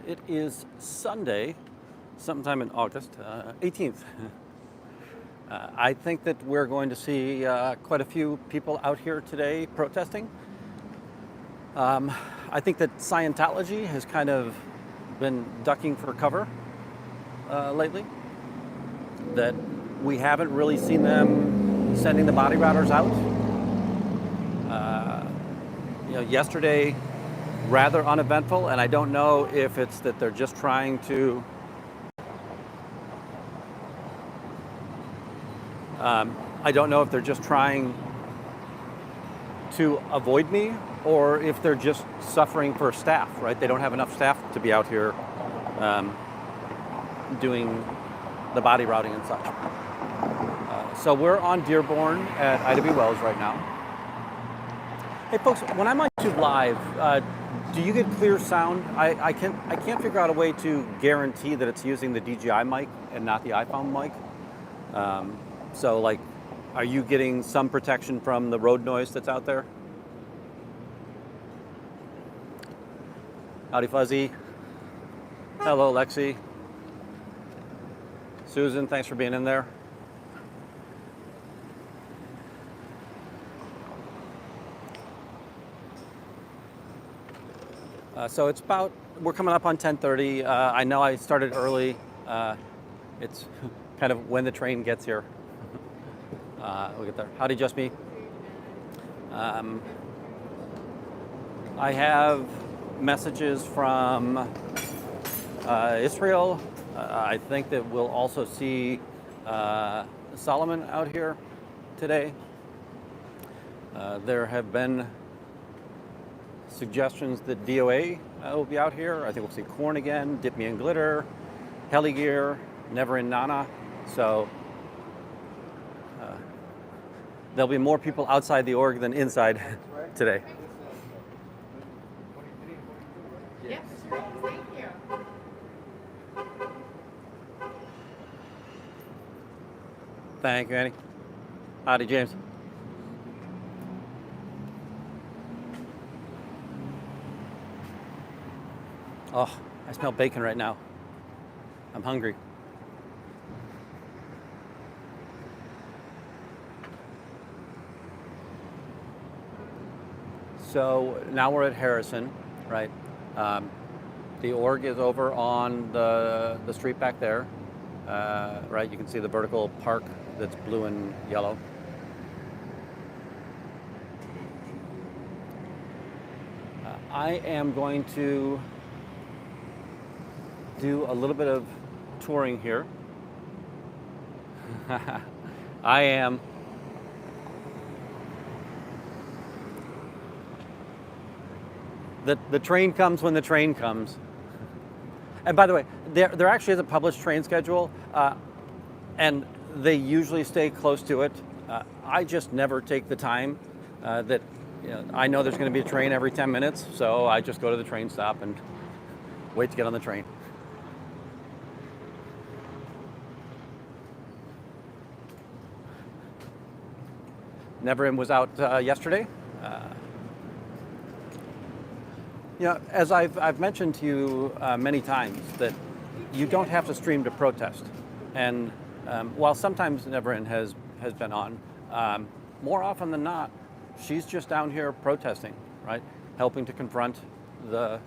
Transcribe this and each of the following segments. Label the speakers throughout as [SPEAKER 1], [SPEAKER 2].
[SPEAKER 1] It is Sunday, sometime in August, 18th. I think that we're going to see quite a few people out here today protesting. I think that Scientology has kind of been ducking for cover lately. That we haven't really seen them sending the body routers out. Yesterday, rather uneventful, and I don't know if it's that they're just trying to I don't know if they're just trying to avoid me or if they're just suffering for staff, right? They don't have enough staff to be out here doing the body routing and such. So we're on Dearborn at Ida B. Wells right now. Hey folks, when I'm on YouTube Live, do you get clear sound? I can't figure out a way to guarantee that it's using the DJI mic and not the iPhone mic. So like, are you getting some protection from the road noise that's out there? Howdy Fuzzy. Hello Lexi. Susan, thanks for being in there. So it's about, we're coming up on 10:30. I know I started early. It's kind of when the train gets here. We'll get there. Howdy, just me. I have messages from Yisroel. I think that we'll also see Solomon out here today. There have been suggestions that DOA will be out here. I think we'll see Korn again, Dip Me in Glitter, Heligear, Never in Nana. So there'll be more people outside the org than inside today.
[SPEAKER 2] Yes, thank you.
[SPEAKER 1] Thank you, Annie. Howdy, James. Oh, I smell bacon right now. I'm hungry. So now we're at Harrison, right? The org is over on the street back there, right? You can see the vertical park that's blue and yellow. I am going to do a little bit of touring here. I am. The train comes when the train comes. And by the way, there actually is a published train schedule, and they usually stay close to it. I just never take the time that I know there's going to be a train every 10 minutes, so I just go to the train stop and wait to get on the train. Neverin was out yesterday. As I've mentioned to you many times, that you don't have to stream to protest. And while sometimes Neverin has been on, more often than not, she's just down here protesting, right? Helping to confront the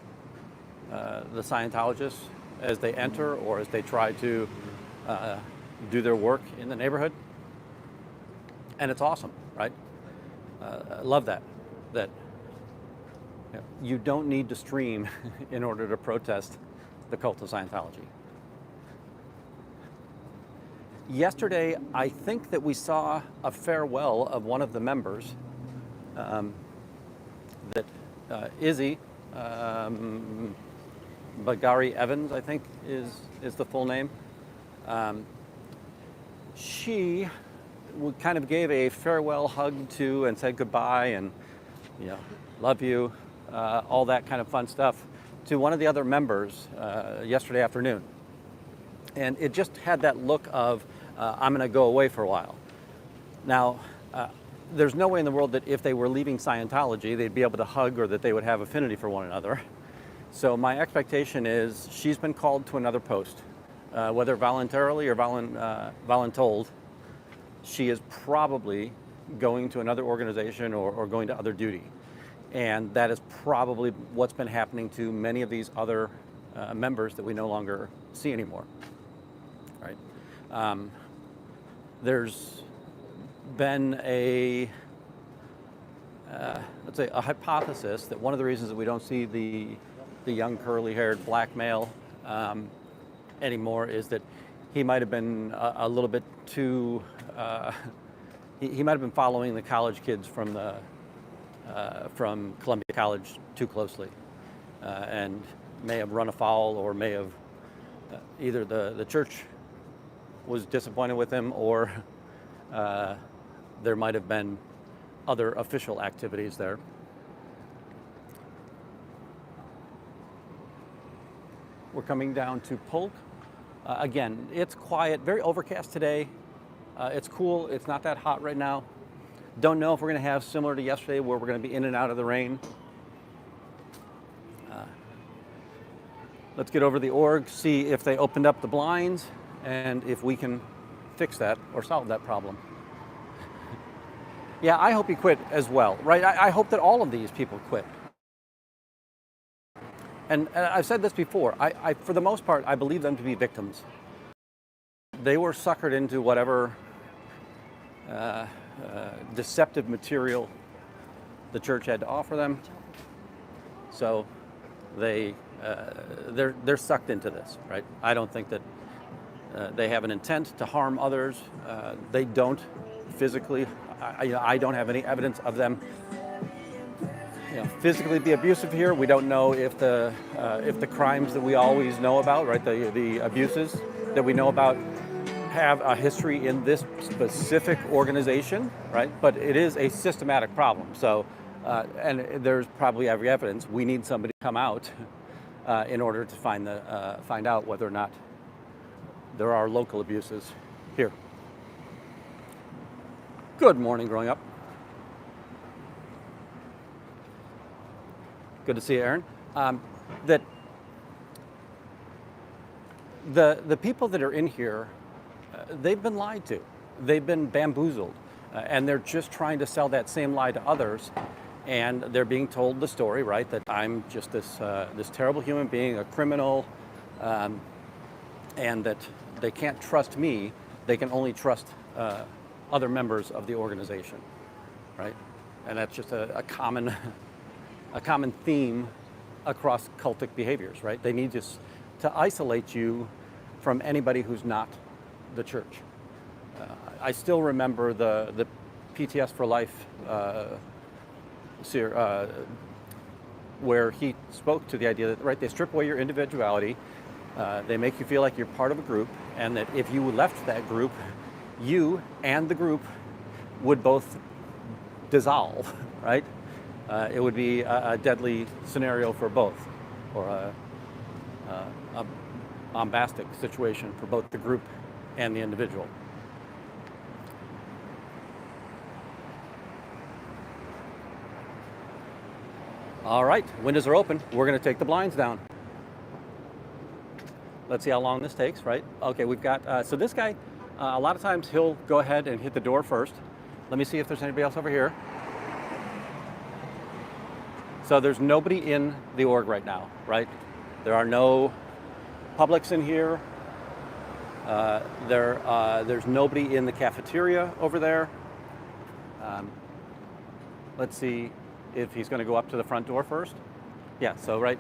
[SPEAKER 1] Scientologists as they enter or as they try to do their work in the neighborhood. And it's awesome, right? I love that you don't need to stream in order to protest the cult of Scientology. Yesterday, I think that we saw a farewell of one of the members, that Izzy, Bagari Evans, I think is the full name. She kind of gave a farewell hug to and said goodbye and love you, all that kind of fun stuff to one of the other members yesterday afternoon. And it just had that look of, I'm going to go away for a while. Now, there's no way in the world that if they were leaving Scientology, they'd be able to hug or that they would have affinity for one another. So my expectation is she's been called to another post, whether voluntarily or voluntold. She is probably going to another organization or going to other duty. And that is probably what's been happening to many of these other members that we no longer see anymore, right? There's been a, let's say, a hypothesis that one of the reasons that we don't see the young curly-haired black male anymore is that he might have been a little bit too, he might have been following the college kids from Columbia College too closely, and may have run afoul, or may have either the church was disappointed with him, or there might have been other official activities there. We're coming down to Polk. Again, it's quiet, very overcast today. It's cool, it's not that hot right now. Don't know if we're going to have similar to yesterday where we're going to be in and out of the rain. Let's get over the org, see if they opened up the blinds and if we can fix that or solve that problem. Yeah, I hope he quit as well, right? I hope that all of these people quit. And I've said this before, I for the most part, I believe them to be victims. They were suckered into whatever deceptive material the church had to offer them. So they're sucked into this, right? I don't think that they have an intent to harm others. They don't physically. I don't have any evidence of them, physically be abusive here. We don't know if the crimes that we always know about, right, the abuses that we know about, have a history in this specific organization, right? But it is a systematic problem. So, and there's probably every evidence. We need somebody to come out in order to find out whether or not there are local abuses here. Good morning, growing up. Good to see you, Aaron. That the people that are in here, they've been lied to. They've been bamboozled, and they're just trying to sell that same lie to others. And they're being told the story, right, that I'm just this terrible human being, a criminal, and that they can't trust me. They can only trust other members of the organization, right? And that's just a common theme across cultic behaviors, right? They need to isolate you from anybody who's not the church. I still remember the PTS for Life where he spoke to the idea that, right, they strip away your individuality, they make you feel like you're part of a group, and that if you left that group, you and the group would both dissolve, right? It would be a deadly scenario for both, or a bombastic situation for both the group and the individual. All right, windows are open. We're going to take the blinds down. Let's see how long this takes, right? Okay, we've got, so this guy, a lot of times he'll go ahead and hit the door first. Let me see if there's anybody else over here. So there's nobody in the org right now, right? There are no publics in here. There's nobody in the cafeteria over there. Let's see if he's going to go up to the front door first. Yeah, so right.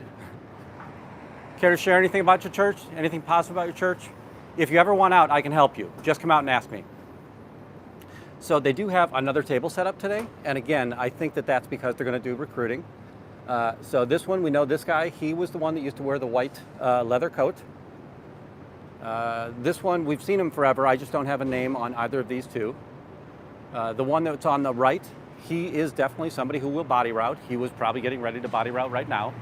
[SPEAKER 1] Care to share anything about your church? Anything positive about your church? If you ever want out, I can help you. Just come out and ask me. So they do have another table set up today. And again, I think that that's because they're going to do recruiting. So this one, we know this guy, he was the one that used to wear the white leather coat. This one, we've seen him forever. I just don't have a name on either of these two. The one that's on the right, he is definitely somebody who will body route. He was probably getting ready to body route right now.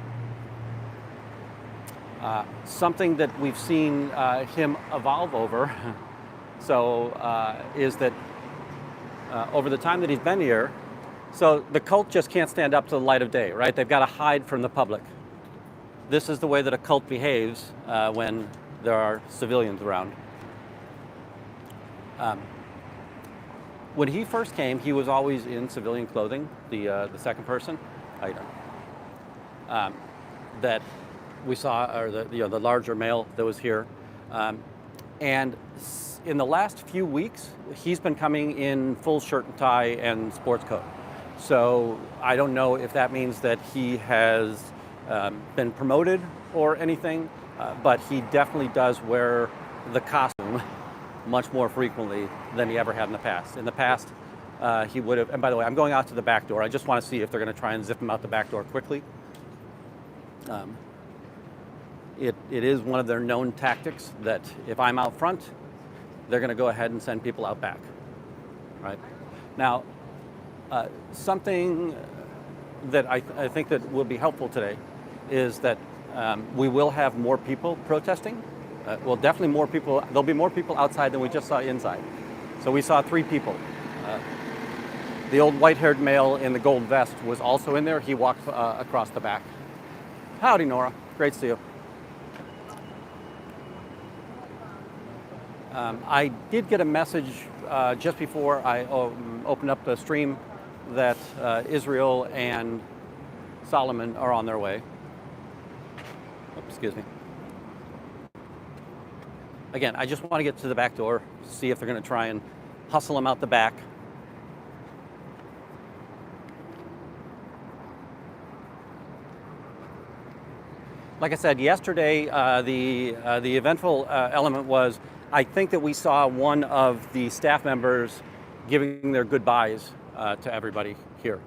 [SPEAKER 1] Something that we've seen him evolve over, is that over the time that he's been here, so the cult just can't stand up to the light of day, right? They've got to hide from the public. this is the way that a cult behaves when there are civilians around. When he first came, he was always in civilian clothing, the second person item that we saw, or the larger male that was here. And in the last few weeks, he's been coming in full shirt and tie and sports coat. So I don't know if that means that he has been promoted or anything, but he definitely does wear the costume much more frequently than he ever had in the past. In the past, he would have, and by the way, I'm going out to the back door. I just want to see if they're going to try and zip him out the back door quickly. It is one of their known tactics that if I'm out front, they're going to go ahead and send people out back, right? Now, something that I think that will be helpful today is that we will have more people protesting. Well, definitely more people. There'll be more people outside than we just saw inside. So we saw 3 people. The old white-haired male in the gold vest was also in there. He walked across the back. Howdy, Nora. Great to see you. I did get a message just before I opened up the stream that Yisroel and Solomon are on their way. Oops, excuse me. Again, I just want to get to the back door, see if they're going to try and hustle them out the back. Like I said, yesterday, the eventful element was, I think that we saw one of the staff members giving their goodbyes to everybody here.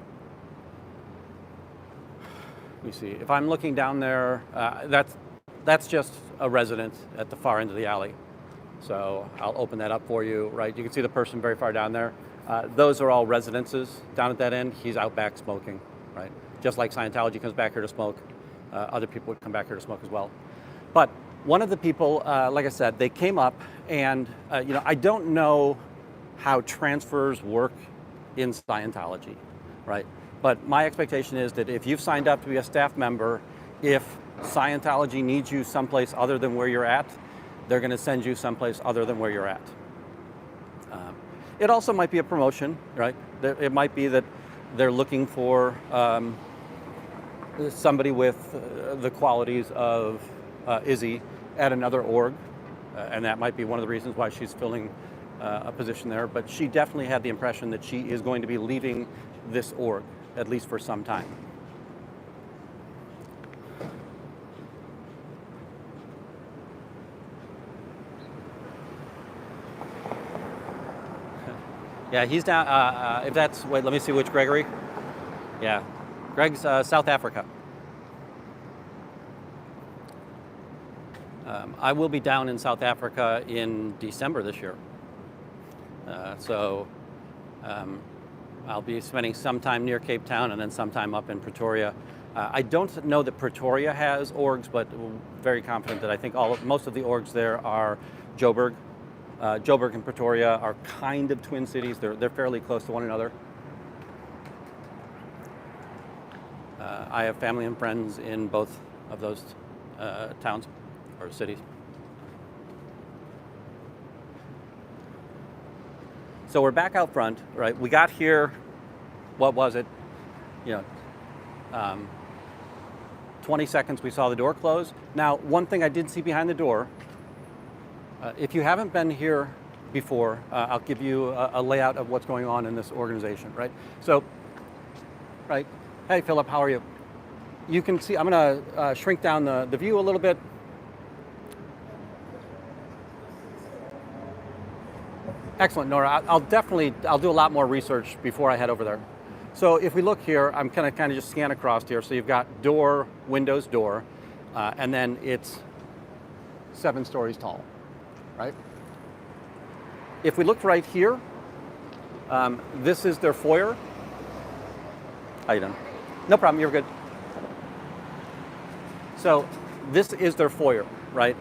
[SPEAKER 1] Let me see. If I'm looking down there, that's just a resident at the far end of the alley. So I'll open that up for you, right? You can see the person very far down there. Those are all residences down at that end. He's out back smoking, right? Just like Scientology comes back here to smoke, other people would come back here to smoke as well. But one of the people, like I said, they came up and, I don't know how transfers work in Scientology, right? But my expectation is that if you've signed up to be a staff member, if Scientology needs you someplace other than where you're at, they're going to send you someplace other than where you're at. It also might be a promotion, right? It might be that they're looking for somebody with the qualities of Izzy at another org, and that might be one of the reasons why she's filling a position there. But she definitely had the impression that she is going to be leaving this org, at least for some time. Yeah, he's down, if that's, wait, let me see which Gregory. Yeah, Greg's South Africa. I will be down in South Africa in December this year. So I'll be spending some time near Cape Town and then some time up in Pretoria. I don't know that Pretoria has orgs, but very confident that I think most of the orgs there are Joburg. Joburg and Pretoria are kind of twin cities. They're fairly close to one another. I have family and friends in both of those towns or cities. So we're back out front, right? We got here, what was it? 20 seconds we saw the door close. Now, one thing I did see behind the door, if you haven't been here before, I'll give you a layout of what's going on in this organization, right? So, right, hey Philip, how are you? You can see, I'm gonna shrink down the view a little bit. Excellent, Nora. I'll do a lot more research before I head over there. So if we look here, I'm gonna kind of just scan across here. So you've got door, windows, door, and then it's 7 stories tall, right? If we look right here, this is their foyer. How you doing? No problem, you're good. So this is their foyer, right?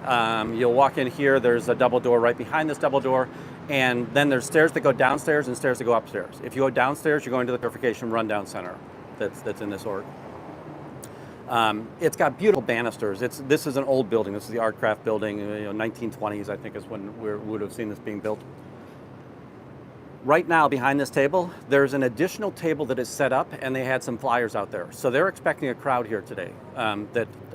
[SPEAKER 1] You'll walk in here, there's a double door right behind this double door, and then there's stairs that go downstairs and stairs that go upstairs. If you go downstairs, you're going to the Purification Rundown Center that's in this org. It's got beautiful banisters. This is an old building. This is the Art Craft building. 1920s, I think, is when we would have seen this being built. Right now, behind this table, there's an additional table that is set up, and they had some flyers out there. So they're expecting a crowd here today.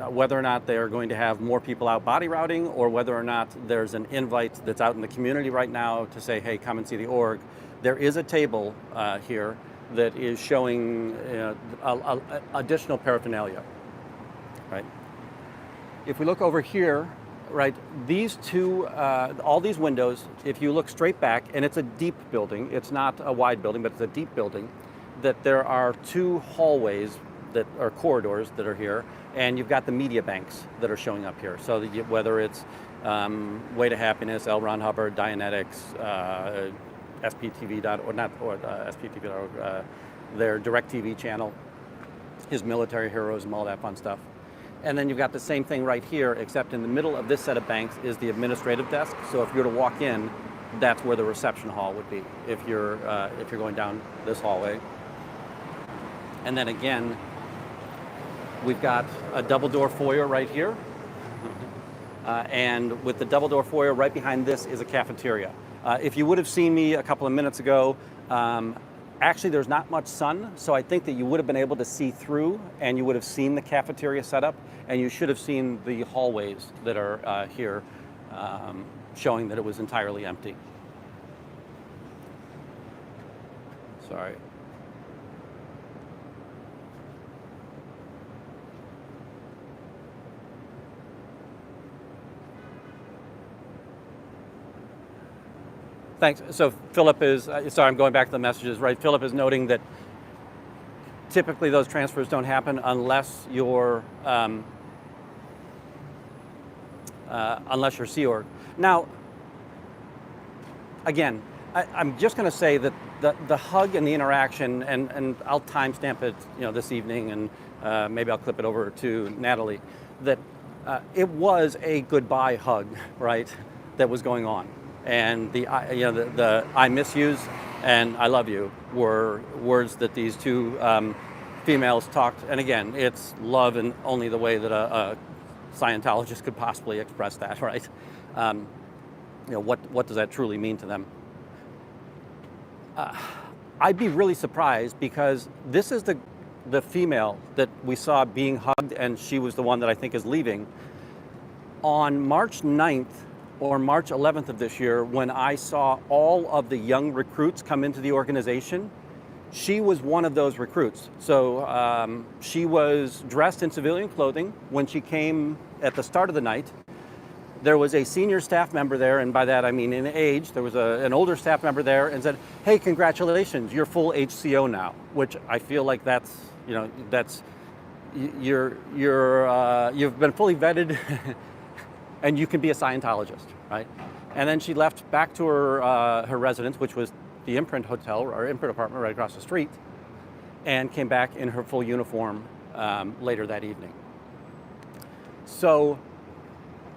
[SPEAKER 1] Whether or not they are going to have more people out body routing, or whether or not there's an invite that's out in the community right now to say, hey, come and see the org. There is a table here that is showing additional paraphernalia. Right. If we look over here, right, these two, all these windows, if you look straight back, and it's a deep building, it's not a wide building, but it's a deep building, that there are two hallways that are corridors that are here, and you've got the media banks that are showing up here. So that whether it's Way to Happiness, L. Ron Hubbard, Dianetics, SPTV.org, their DirecTV channel, his military heroism, all that fun stuff. And then you've got the same thing right here, except in the middle of this set of banks is the administrative desk. So if you were to walk in, that's where the reception hall would be if you're going down this hallway. And then again, we've got a double door foyer right here. And with the double door foyer right behind this is a cafeteria. If you would have seen me a couple of minutes ago, actually, there's not much sun, so I think that you would have been able to see through, and you would have seen the cafeteria setup, and you should have seen the hallways that are here, showing that it was entirely empty. Sorry. Thanks. So Philip is, sorry, I'm going back to the messages, right? Philip is noting that typically those transfers don't happen unless you're Sea Org. Now, again, I'm just going to say that the hug and the interaction, and I'll timestamp it, this evening, and maybe I'll clip it over to Natalie, that it was a goodbye hug, right, that was going on. And the I miss yous and I love you were words that these two females talked. And again, it's love in only the way that a Scientologist could possibly express that, right? What does that truly mean to them? I'd be really surprised, because this is the female that we saw being hugged, and she was the one that I think is leaving. On March 9th, or March 11th of this year, when I saw all of the young recruits come into the organization, she was one of those recruits. So she was dressed in civilian clothing when she came at the start of the night. There was a senior staff member there, and by that I mean in age. There was an older staff member there, and said, "Hey, congratulations, you're full HCO now," which I feel like that's you've been fully vetted. And you can be a Scientologist, right? And then she left back to her residence, which was the Imprint Hotel, or Imprint apartment right across the street, and came back in her full uniform later that evening. So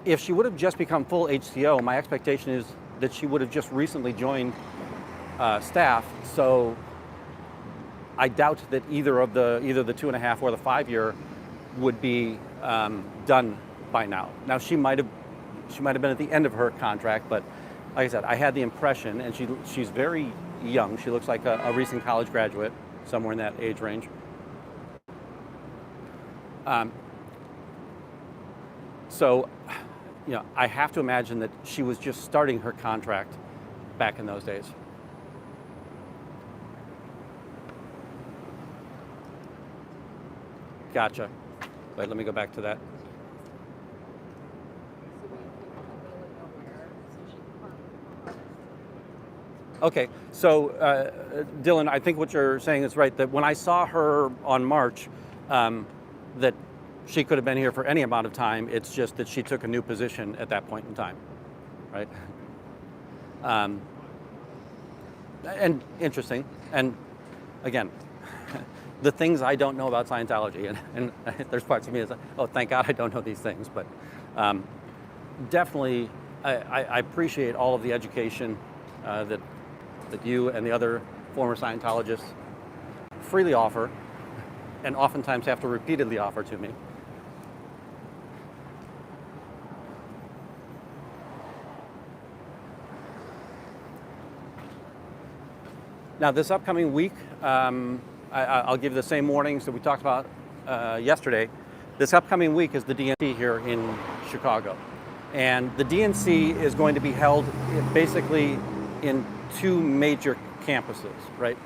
[SPEAKER 1] if she would have just become full HCO, my expectation is that she would have just recently joined staff. So I doubt that either the 2.5 or the 5 year would be done by now. Now she might have been at the end of her contract, but like I said, I had the impression, and she's very young. She looks like a recent college graduate, somewhere in that age range. So, I have to imagine that she was just starting her contract back in those days. Gotcha. Wait, let me go back to that. Okay, so Dylan, I think what you're saying is right, that when I saw her on March, that she could have been here for any amount of time. It's just that she took a new position at that point in time, right? And interesting. And again, the things I don't know about Scientology, and there's parts of me that's like, oh, thank God I don't know these things, but definitely I appreciate all of the education that you and the other former Scientologists freely offer, and oftentimes have to repeatedly offer to me. Now, this upcoming week, I'll give you the same warnings that we talked about yesterday. This upcoming week is the DNC here in Chicago. And the DNC is going to be held basically in two major campuses, right?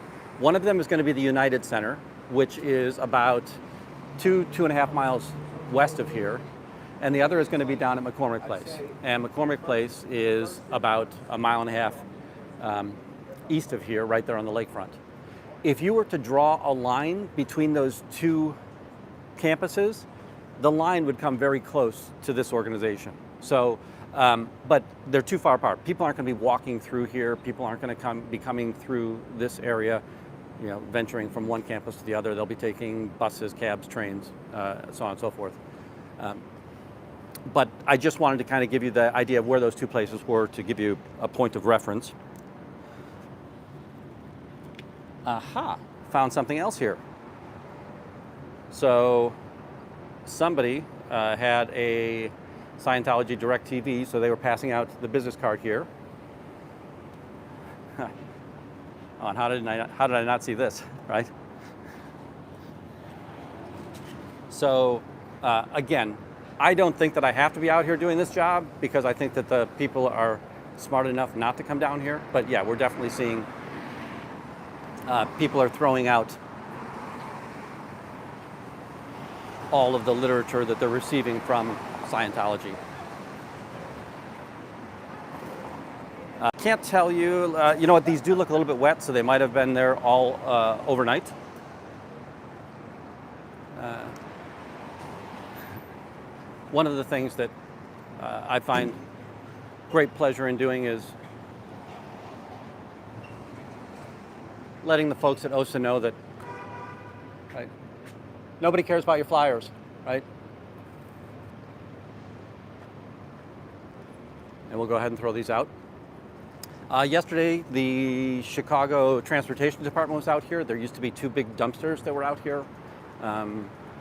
[SPEAKER 1] One of them is going to be the United Center, which is about 2.5 miles west of here. And the other is going to be down at McCormick Place. And McCormick Place is about 1.5 miles east of here, right there on the lakefront. If you were to draw a line between those two campuses, the line would come very close to this organization. So, but they're too far apart. People aren't going to be walking through here. People aren't going to be coming through this area, you know, venturing from one campus to the other. They'll be taking buses, cabs, trains, so on and so forth. But I just wanted to kind of give you the idea of where those two places were to give you a point of reference. Aha, found something else here. So somebody had a Scientology DirecTV, so they were passing out the business card here. Oh, how did I not see this, right? So again, I don't think that I have to be out here doing this job because I think that the people are smart enough not to come down here. But yeah, we're definitely seeing people are throwing out all of the literature that they're receiving from Scientology. Can't tell you, you know what, these do look a little bit wet, so they might have been there all overnight. One of the things that I find great pleasure in doing is letting the folks at OSA know that, right, nobody cares about your flyers, right? And we'll go ahead and throw these out. Yesterday, the Chicago Transportation Department was out here. There used to be 2 big dumpsters that were out here.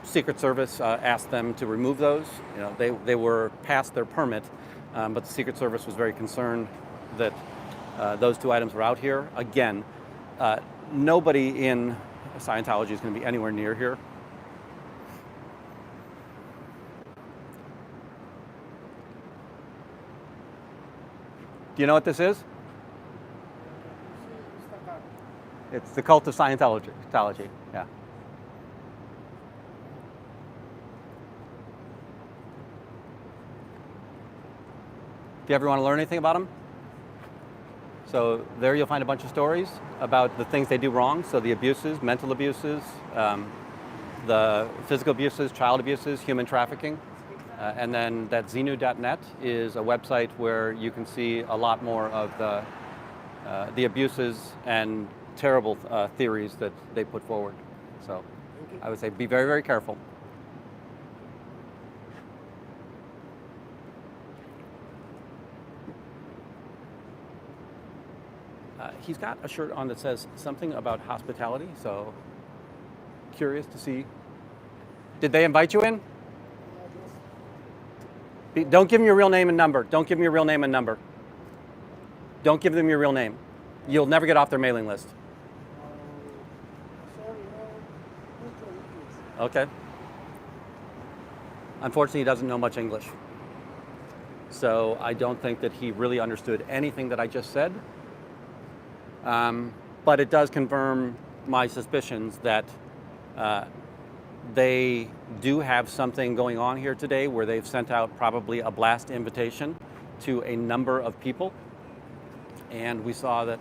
[SPEAKER 1] Secret Service asked them to remove those. You know, they were past their permit, but the Secret Service was very concerned that those 2 items were out here. Again, nobody in Scientology is going to be anywhere near here. Do you know what this is? It's the cult of Scientology. Yeah. If you ever want to learn anything about them, so there you'll find a bunch of stories about the things they do wrong. So the abuses, mental abuses, the physical abuses, child abuses, human trafficking. And then that xenu.net is a website where you can see a lot more of the abuses and terrible theories that they put forward. So I would say be very, very careful. He's got a shirt on that says something about hospitality, so curious to see. Did they invite you in? Don't give them your real name and number. Don't give them your real name and number. Don't give them your real name. You'll never get off their mailing list. Okay. Unfortunately, he doesn't know much English. So I don't think that he really understood anything that I just said. But it does confirm my suspicions that they do have something going on here today where they've sent out probably a blast invitation to a number of people. And we saw that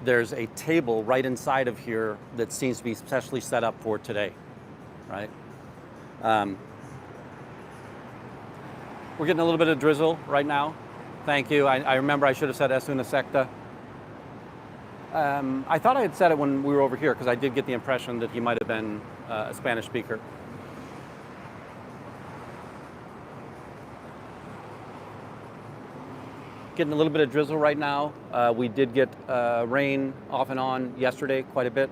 [SPEAKER 1] there's a table right inside of here that seems to be specially set up for today, right? We're getting a little bit of drizzle right now. Thank you. I remember I should have said es una secta. I thought I had said it when we were over here because I did get the impression that he might have been a Spanish speaker. Getting a little bit of drizzle right now. We did get rain off and on yesterday quite a bit.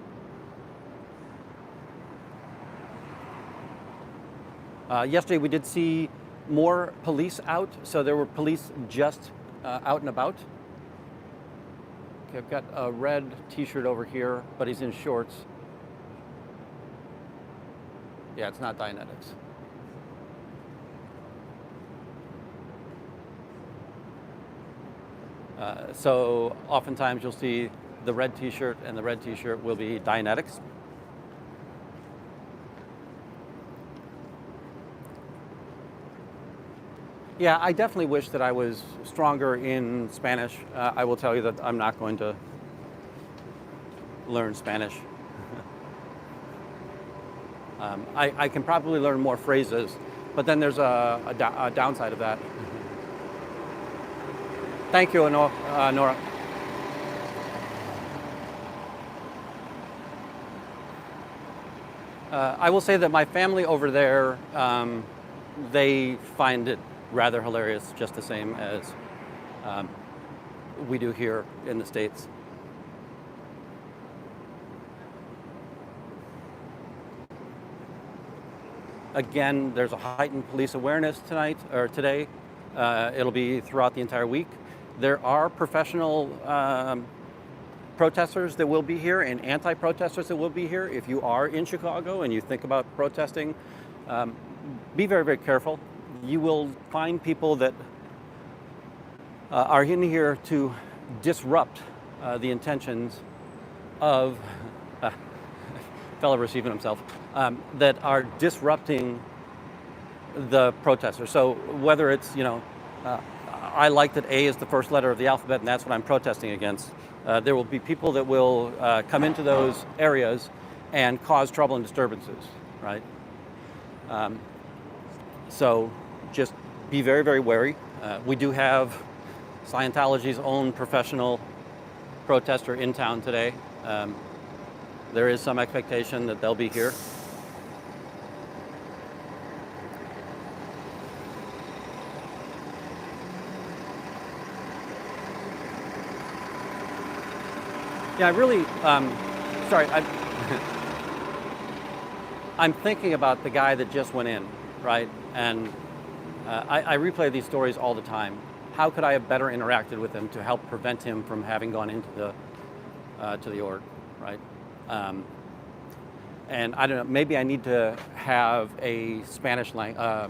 [SPEAKER 1] Yesterday we did see more police out, so there were police just out and about. Okay, I've got a red t-shirt over here, but he's in shorts. Yeah, it's not Dianetics. So oftentimes you'll see the red t-shirt, and the red t-shirt will be Dianetics. Yeah, I definitely wish that I was stronger in Spanish. I will tell you that I'm not going to learn Spanish. I can probably learn more phrases, but then there's a downside of that. Thank you, Nora. I will say that my family over there, they find it rather hilarious, just the same as we do here in the States. Again, there's a heightened police awareness today. It'll be throughout the entire week. There are professional protesters that will be here and anti-protesters that will be here. If you are in Chicago and you think about protesting, be very, very careful. You will find people that are in here to disrupt the intentions of fellow receiving himself, that are disrupting the protesters. So whether it's, I like that A is the first letter of the alphabet and that's what I'm protesting against. There will be people that will come into those areas and cause trouble and disturbances, right? So just be very, very wary. We do have Scientology's own professional protester in town today. There is some expectation that they'll be here. Yeah, I really, sorry, I'm thinking about the guy that just went in, right? And I replay these stories all the time. How could I have better interacted with him to help prevent him from having gone into the org, right? And I don't know, maybe I need to have a Spanish language.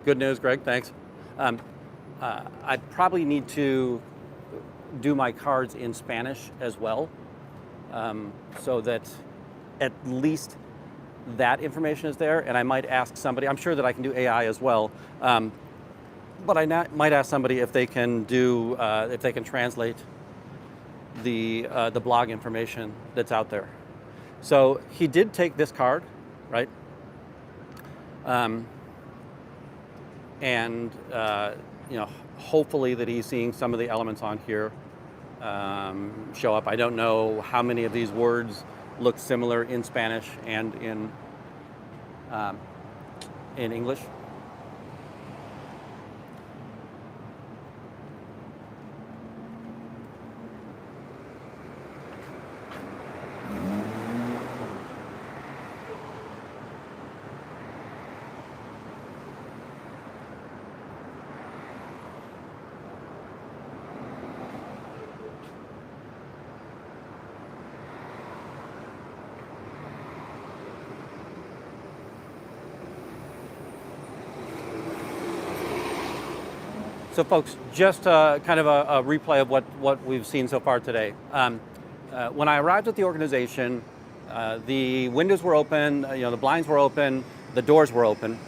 [SPEAKER 1] Good news, Greg, thanks. I probably need to do my cards in Spanish as well, so that at least that information is there. And I might ask somebody, I'm sure that I can do AI as well, but I might ask somebody if they can do, if they can translate the blog information that's out there. So he did take this card, right? And hopefully that he's seeing some of the elements on here show up. I don't know how many of these words look similar in Spanish and in English. So folks, just kind of a replay of what we've seen so far today. When I arrived at the organization, the windows were open, the blinds were open, the doors were open.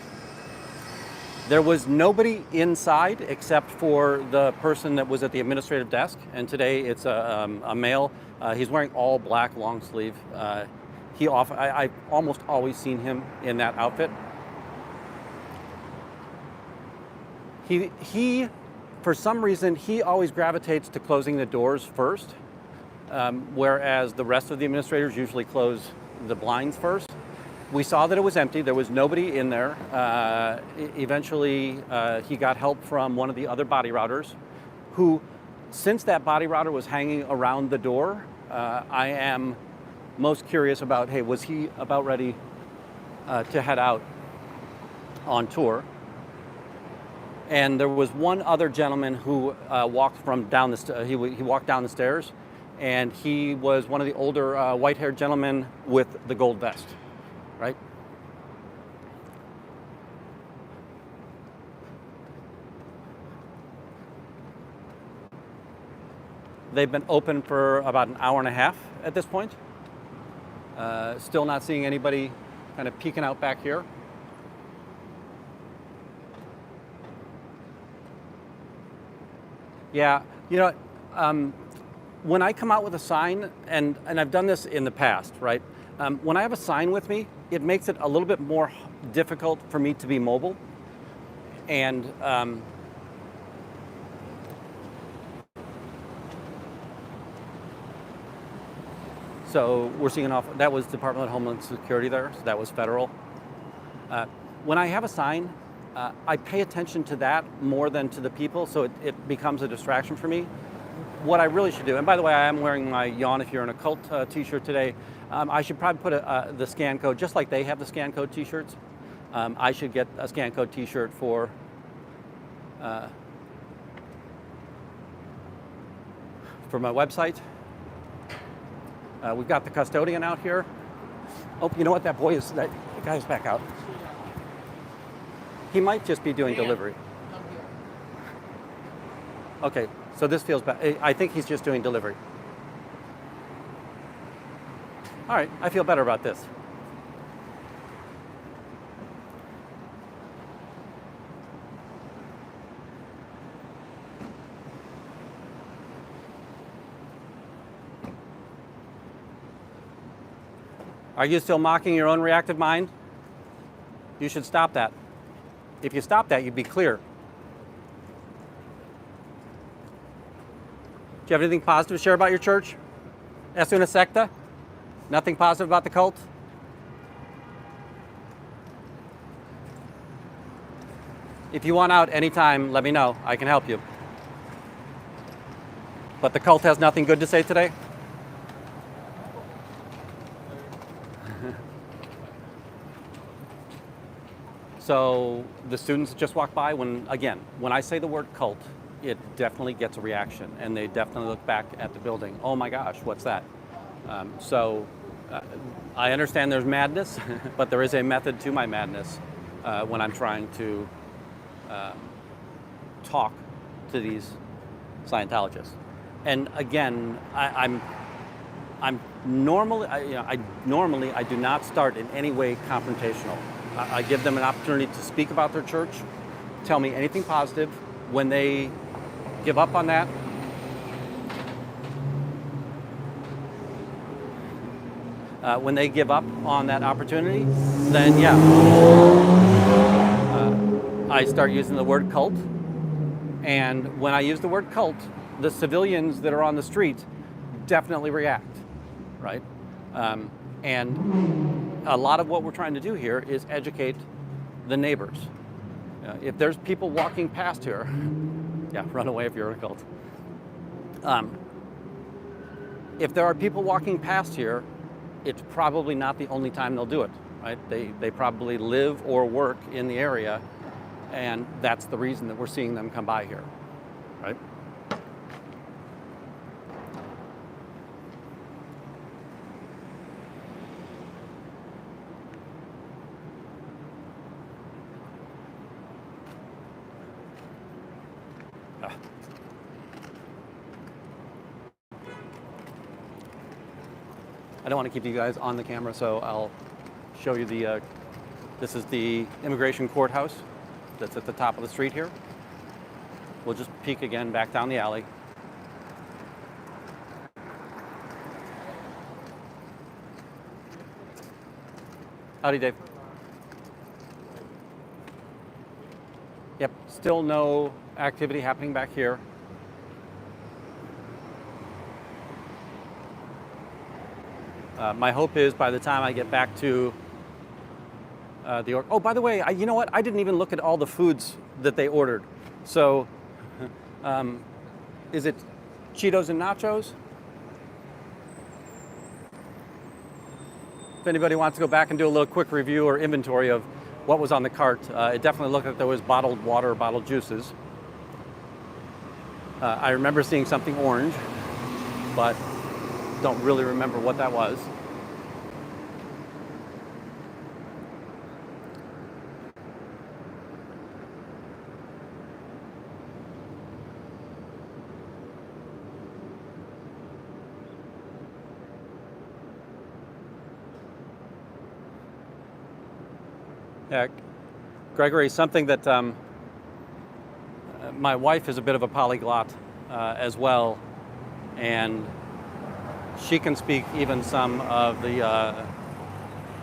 [SPEAKER 1] There was nobody inside except for the person that was at the administrative desk, and today it's a male. He's wearing all black long sleeve. I've almost always seen him in that outfit. He, for some reason, he always gravitates to closing the doors first, whereas the rest of the administrators usually close the blinds first. We saw that it was empty. There was nobody in there. Eventually, he got help from one of the other body routers, who, since that body router was hanging around the door, I am most curious about, hey, was he about ready to head out? on tour. And there was one other gentleman who walked from down the he walked down the stairs, and he was one of the older white-haired gentlemen with the gold vest, right? They've been open for about an hour and a half at this point. Still not seeing anybody kind of peeking out back here. Yeah, you know, when I come out with a sign, and I've done this in the past, right? When I have a sign with me, it makes it a little bit more difficult for me to be mobile. And so we're seeing that was Department of Homeland Security there, so that was federal. When I have a sign, I pay attention to that more than to the people, so it becomes a distraction for me. What I really should do, and by the way, I am wearing my Yawn If You're an Occult t-shirt today. I should probably put the scan code, just like they have the scan code t-shirts. I should get a scan code t-shirt for my website. We've got the Custodian out here. Oh, you know what? That guy's back out. He might just be doing delivery. Okay, so this feels bad. I think he's just doing delivery. All right, I feel better about this. Are you still mocking your own reactive mind? You should stop that. If you stop that, you'd be clear. Do you have anything positive to share about your church? Es una secta? Nothing positive about the cult? If you want out anytime, let me know. I can help you. But the cult has nothing good to say today? So the students just walked by. When I say the word cult, it definitely gets a reaction, and they definitely look back at the building. Oh my gosh, what's that? I understand there's madness, but there is a method to my madness when I'm trying to talk to these Scientologists. And again, I normally do not start in any way confrontational. I give them an opportunity to speak about their church, tell me anything positive. When they give up on that, opportunity, then yeah, I start using the word cult. And when I use the word cult, the civilians that are on the street definitely react, right? And a lot of what we're trying to do here is educate the neighbors. If there's people walking past here, yeah, run away if you're an occult. If there are people walking past here, it's probably not the only time they'll do it, right? They probably live or work in the area, and that's the reason that we're seeing them come by here, right? I don't want to keep you guys on the camera, so I'll show you this is the immigration courthouse that's at the top of the street here. We'll just peek again back down the alley. Howdy, Dave. Yep, still no activity happening back here. My hope is by the time I get back to oh, by the way, you know what? I didn't even look at all the foods that they ordered. So, is it Cheetos and nachos? If anybody wants to go back and do a little quick review or inventory of what was on the cart. It definitely looked like there was bottled water, bottled juices. I remember seeing something orange, but don't really remember what that was. Yeah, Gregory, something that my wife is a bit of a polyglot as well, and she can speak even some of the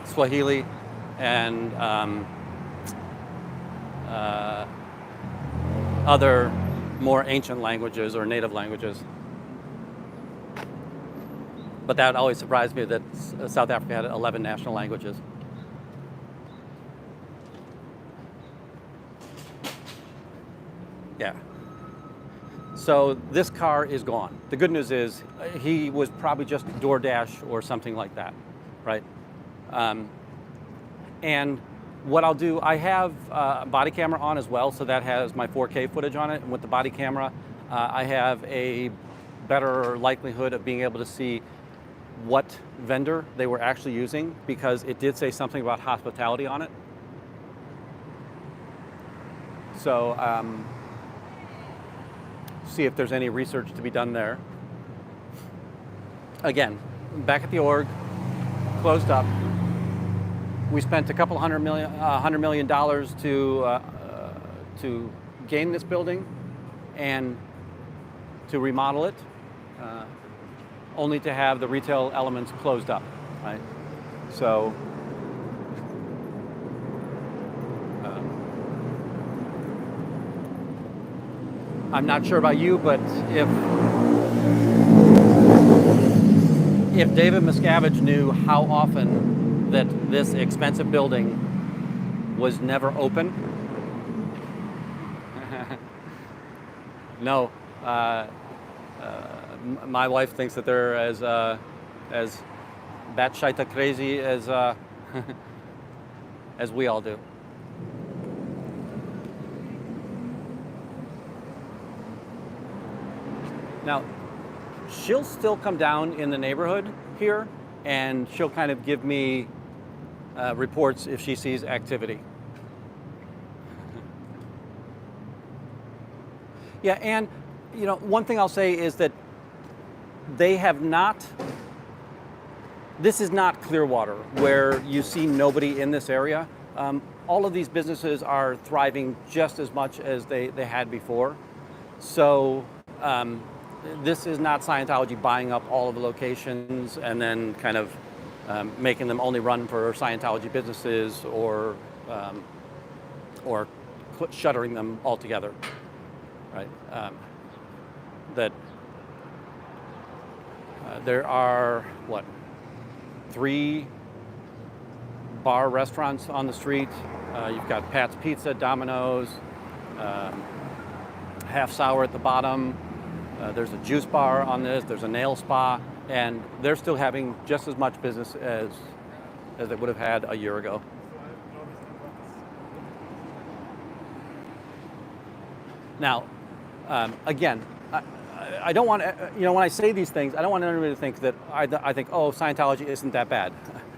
[SPEAKER 1] Swahili and other more ancient languages or native languages. But that always surprised me that South Africa had 11 national languages. Yeah. So this car is gone. The good news is he was probably just DoorDash or something like that, right? And what I'll do, I have a body camera on as well, so that has my 4K footage on it. And with the body camera, I have a better likelihood of being able to see what vendor they were actually using, because it did say something about hospitality on it. So, see if there's any research to be done there. Again, back at the org, closed up. We spent a couple $100 million to gain this building and to remodel it, only to have the retail elements closed up, right? So, I'm not sure about you, but if David Miscavige knew how often that this expensive building was never open, no, my wife thinks that they're as batshita crazy as as we all do. Now, she'll still come down in the neighborhood here, and she'll kind of give me reports if she sees activity. Yeah, and you know, one thing I'll say is that they have not, this is not Clearwater, where you see nobody in this area. All of these businesses are thriving just as much as they had before. So, this is not Scientology buying up all of the locations and then kind of making them only run for Scientology businesses or shuttering them altogether, right? There are, 3 bar restaurants on the street. You've got Pat's Pizza, Domino's, Half Sour at the bottom. There's a juice bar on this, there's a nail spa, and they're still having just as much business as they would have had a year ago. Now, again, I don't want to, when I say these things, I don't want anybody to think that I think, oh, Scientology isn't that bad.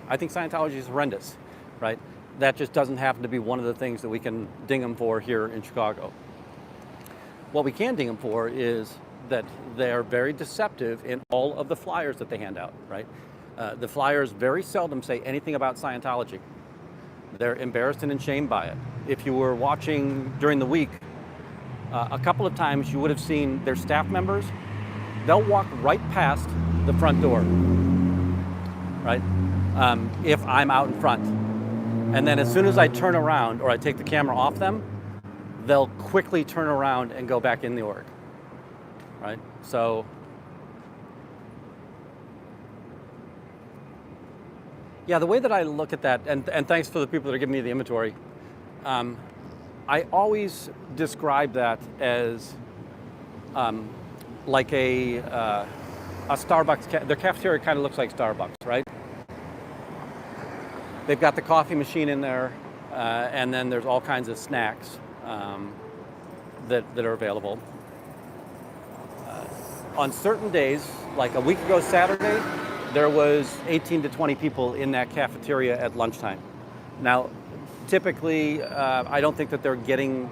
[SPEAKER 1] I think Scientology is horrendous, right? That just doesn't happen to be one of the things that we can ding them for here in Chicago. What we can ding them for is that they're very deceptive in all of the flyers that they hand out, right? The flyers very seldom say anything about Scientology. They're embarrassed and ashamed by it. If you were watching during the week, a couple of times you would have seen their staff members, they'll walk right past the front door, right? If I'm out in front. And then as soon as I turn around or I take the camera off them, they'll quickly turn around and go back in the org, right? So, yeah, the way that I look at that, and thanks for the people that are giving me the inventory, I always describe that as like a Starbucks, their cafeteria kind of looks like Starbucks, right? They've got the coffee machine in there. and then there's all kinds of snacks that are available. On certain days, like a week ago Saturday, there was 18 to 20 people in that cafeteria at lunchtime. Now, typically, I don't think that they're getting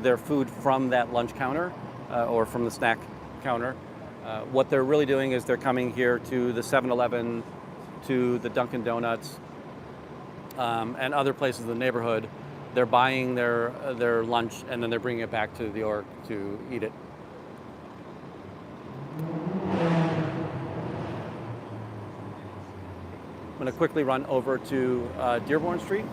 [SPEAKER 1] their food from that lunch counter or from the snack counter. What they're really doing is they're coming here to the 7-Eleven, to the Dunkin' Donuts, and other places in the neighborhood. They're buying their lunch and then they're bringing it back to the org to eat it. I'm going to quickly run over to Dearborn Street.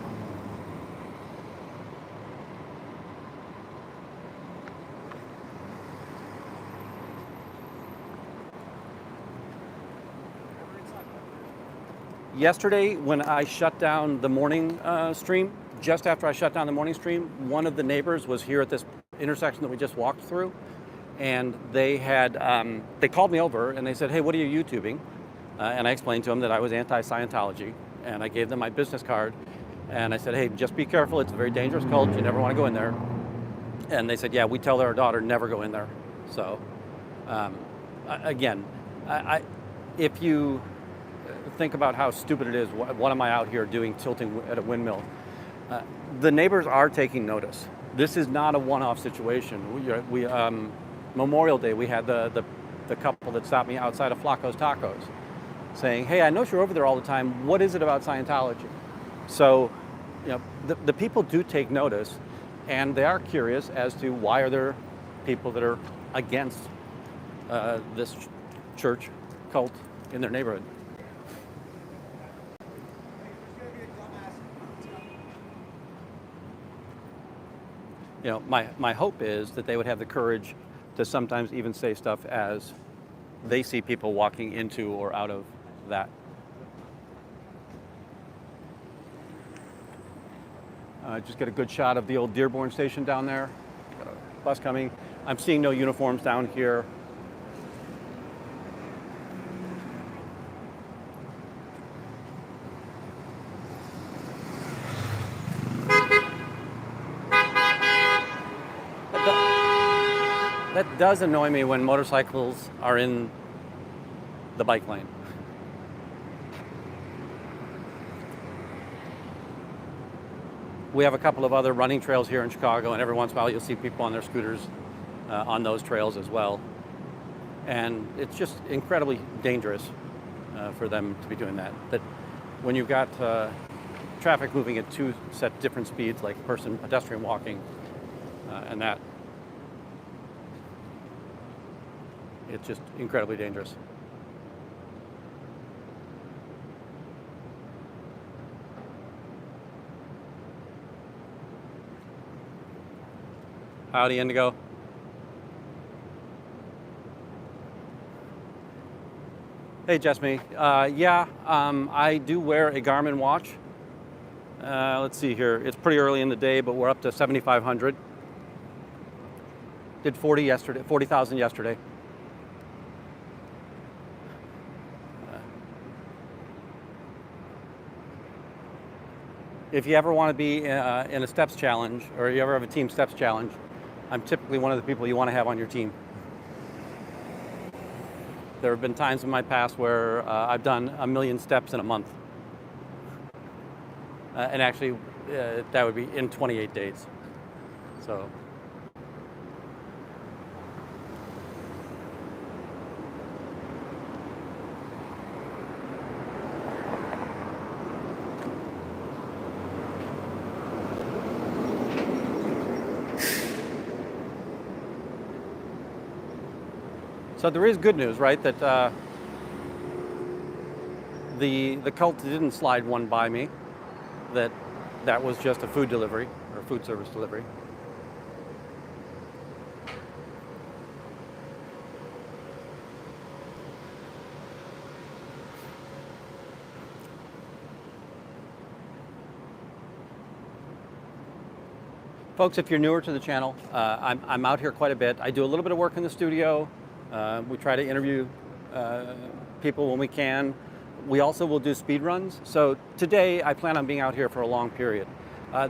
[SPEAKER 1] Yesterday, when I shut down the morning stream, just after I shut down the morning stream, one of the neighbors was here at this intersection that we just walked through, and they called me over and they said, "Hey, what are you YouTubing?" And I explained to them that I was anti-Scientology, and I gave them my business card, and I said, "Hey, just be careful. It's a very dangerous cult. You never want to go in there." And they said, "Yeah, we tell our daughter never go in there." So, again, if you think about how stupid it is, what am I out here doing tilting at a windmill? The neighbors are taking notice. This is not a one-off situation. We Memorial Day, we had the couple that stopped me outside of Flacco's Tacos saying, "Hey, I know you're over there all the time. What is it about Scientology?" So, the people do take notice, and they are curious as to why are there people that are against this church cult in their neighborhood. My hope is that they would have the courage to sometimes even say stuff as they see people walking into or out of that. Just get a good shot of the old Dearborn station down there. Got a bus coming. I'm seeing no uniforms down here. That does annoy me when motorcycles are in the bike lane. We have a couple of other running trails here in Chicago, and every once in a while you'll see people on their scooters on those trails as well. And it's just incredibly dangerous for them to be doing that. But when you've got traffic moving at two set different speeds, like pedestrian walking, and that, it's just incredibly dangerous. Howdy, Indigo. Hey, Jessme. I do wear a Garmin watch. Let's see here. It's pretty early in the day, but we're up to 7,500. Did 40,000 yesterday. If you ever want to be in a steps challenge, or you ever have a team steps challenge, I'm typically one of the people you want to have on your team. There have been times in my past where I've done 1 million steps in a month. And actually, that would be in 28 days. So. So there is good news, right? That the cult didn't slide one by me. That was just a food delivery or food service delivery. Folks, if you're newer to the channel, I'm out here quite a bit. I do a little bit of work in the studio. We try to interview people when we can. We also will do speed runs. So today I plan on being out here for a long period.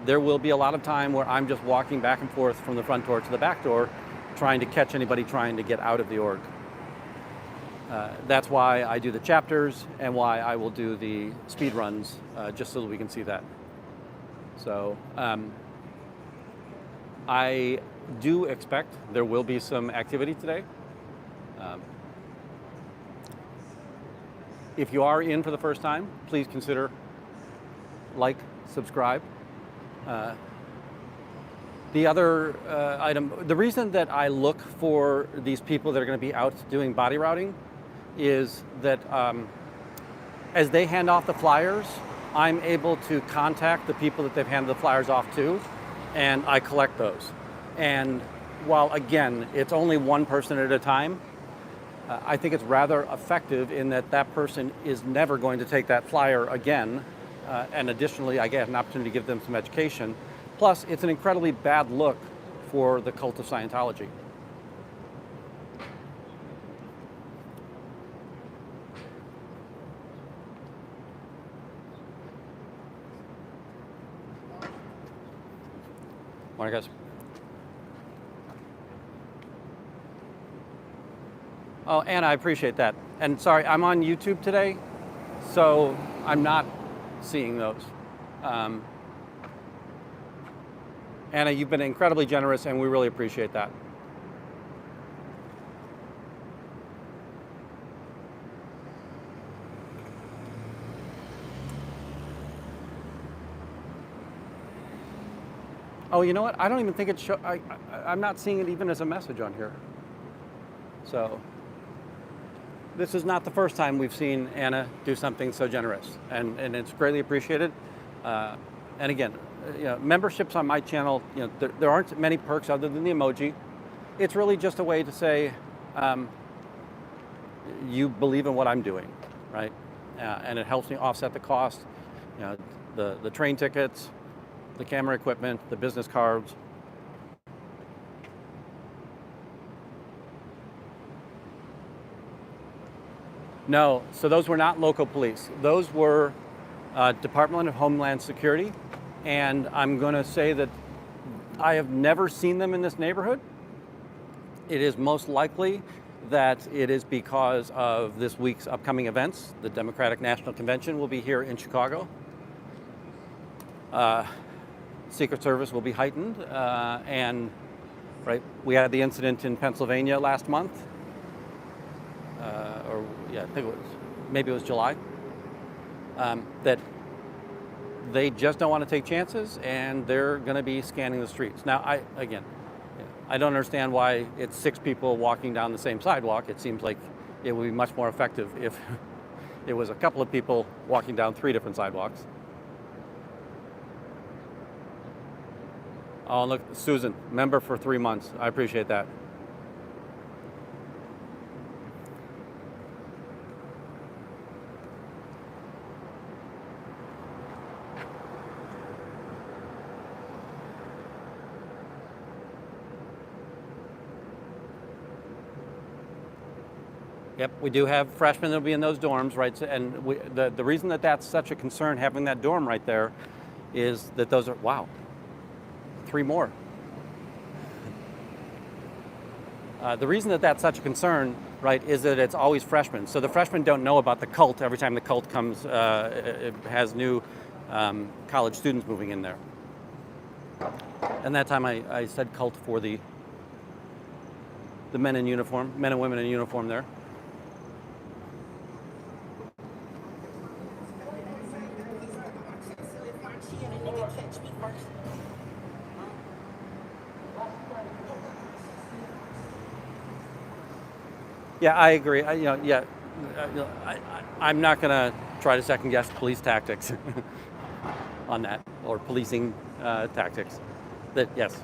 [SPEAKER 1] there will be a lot of time where I'm just walking back and forth from the front door to the back door, trying to catch anybody trying to get out of the org. That's why I do the chapters and why I will do the speed runs, just so that we can see that. So I do expect there will be some activity today. If you are in for the first time, please consider like, subscribe. The other item, the reason that I look for these people that are going to be out doing body routing is that as they hand off the flyers, I'm able to contact the people that they've handed the flyers off to, and I collect those. And while, again, it's only one person at a time, I think it's rather effective in that that person is never going to take that flyer again. And additionally, I get an opportunity to give them some education. Plus, it's an incredibly bad look for the cult of Scientology. Morning, guys. Oh, Anna, I appreciate that. And sorry, I'm on YouTube today, so I'm not seeing those. Anna, you've been incredibly generous, and we really appreciate that. Oh, you know what? I don't even think it I'm not seeing it even as a message on here. So this is not the first time we've seen Anna do something so generous, and it's greatly appreciated. And again, you know, memberships on my channel, you know, there aren't many perks other than the emoji. It's really just a way to say you believe in what I'm doing, right? And it helps me offset the cost. You know, the train tickets, the camera equipment, the business cards. No, so those were not local police. Those were Department of Homeland Security. And I'm going to say that I have never seen them in this neighborhood. It is most likely that it is because of this week's upcoming events. The Democratic National Convention will be here in Chicago. Secret Service will be heightened. And right, we had the incident in Pennsylvania last month. I think maybe it was July. That they just don't want to take chances, and they're going to be scanning the streets. Now, I don't understand why it's 6 people walking down the same sidewalk. It seems like it would be much more effective if it was a couple of people walking down 3 different sidewalks. Oh, look, Susan, member for 3 months. I appreciate that. Yep, we do have freshmen that will be in those dorms, right? And the reason that that's such a concern, having that dorm right there, is that those are, wow, 3 more. The reason that that's such a concern, right, is that it's always freshmen. So the freshmen don't know about the cult every time the cult comes, it has new college students moving in there. And that time I said cult for the men in uniform, men and women in uniform there. Yeah, I agree. I'm not going to try to second guess police tactics on that, or policing tactics. That yes,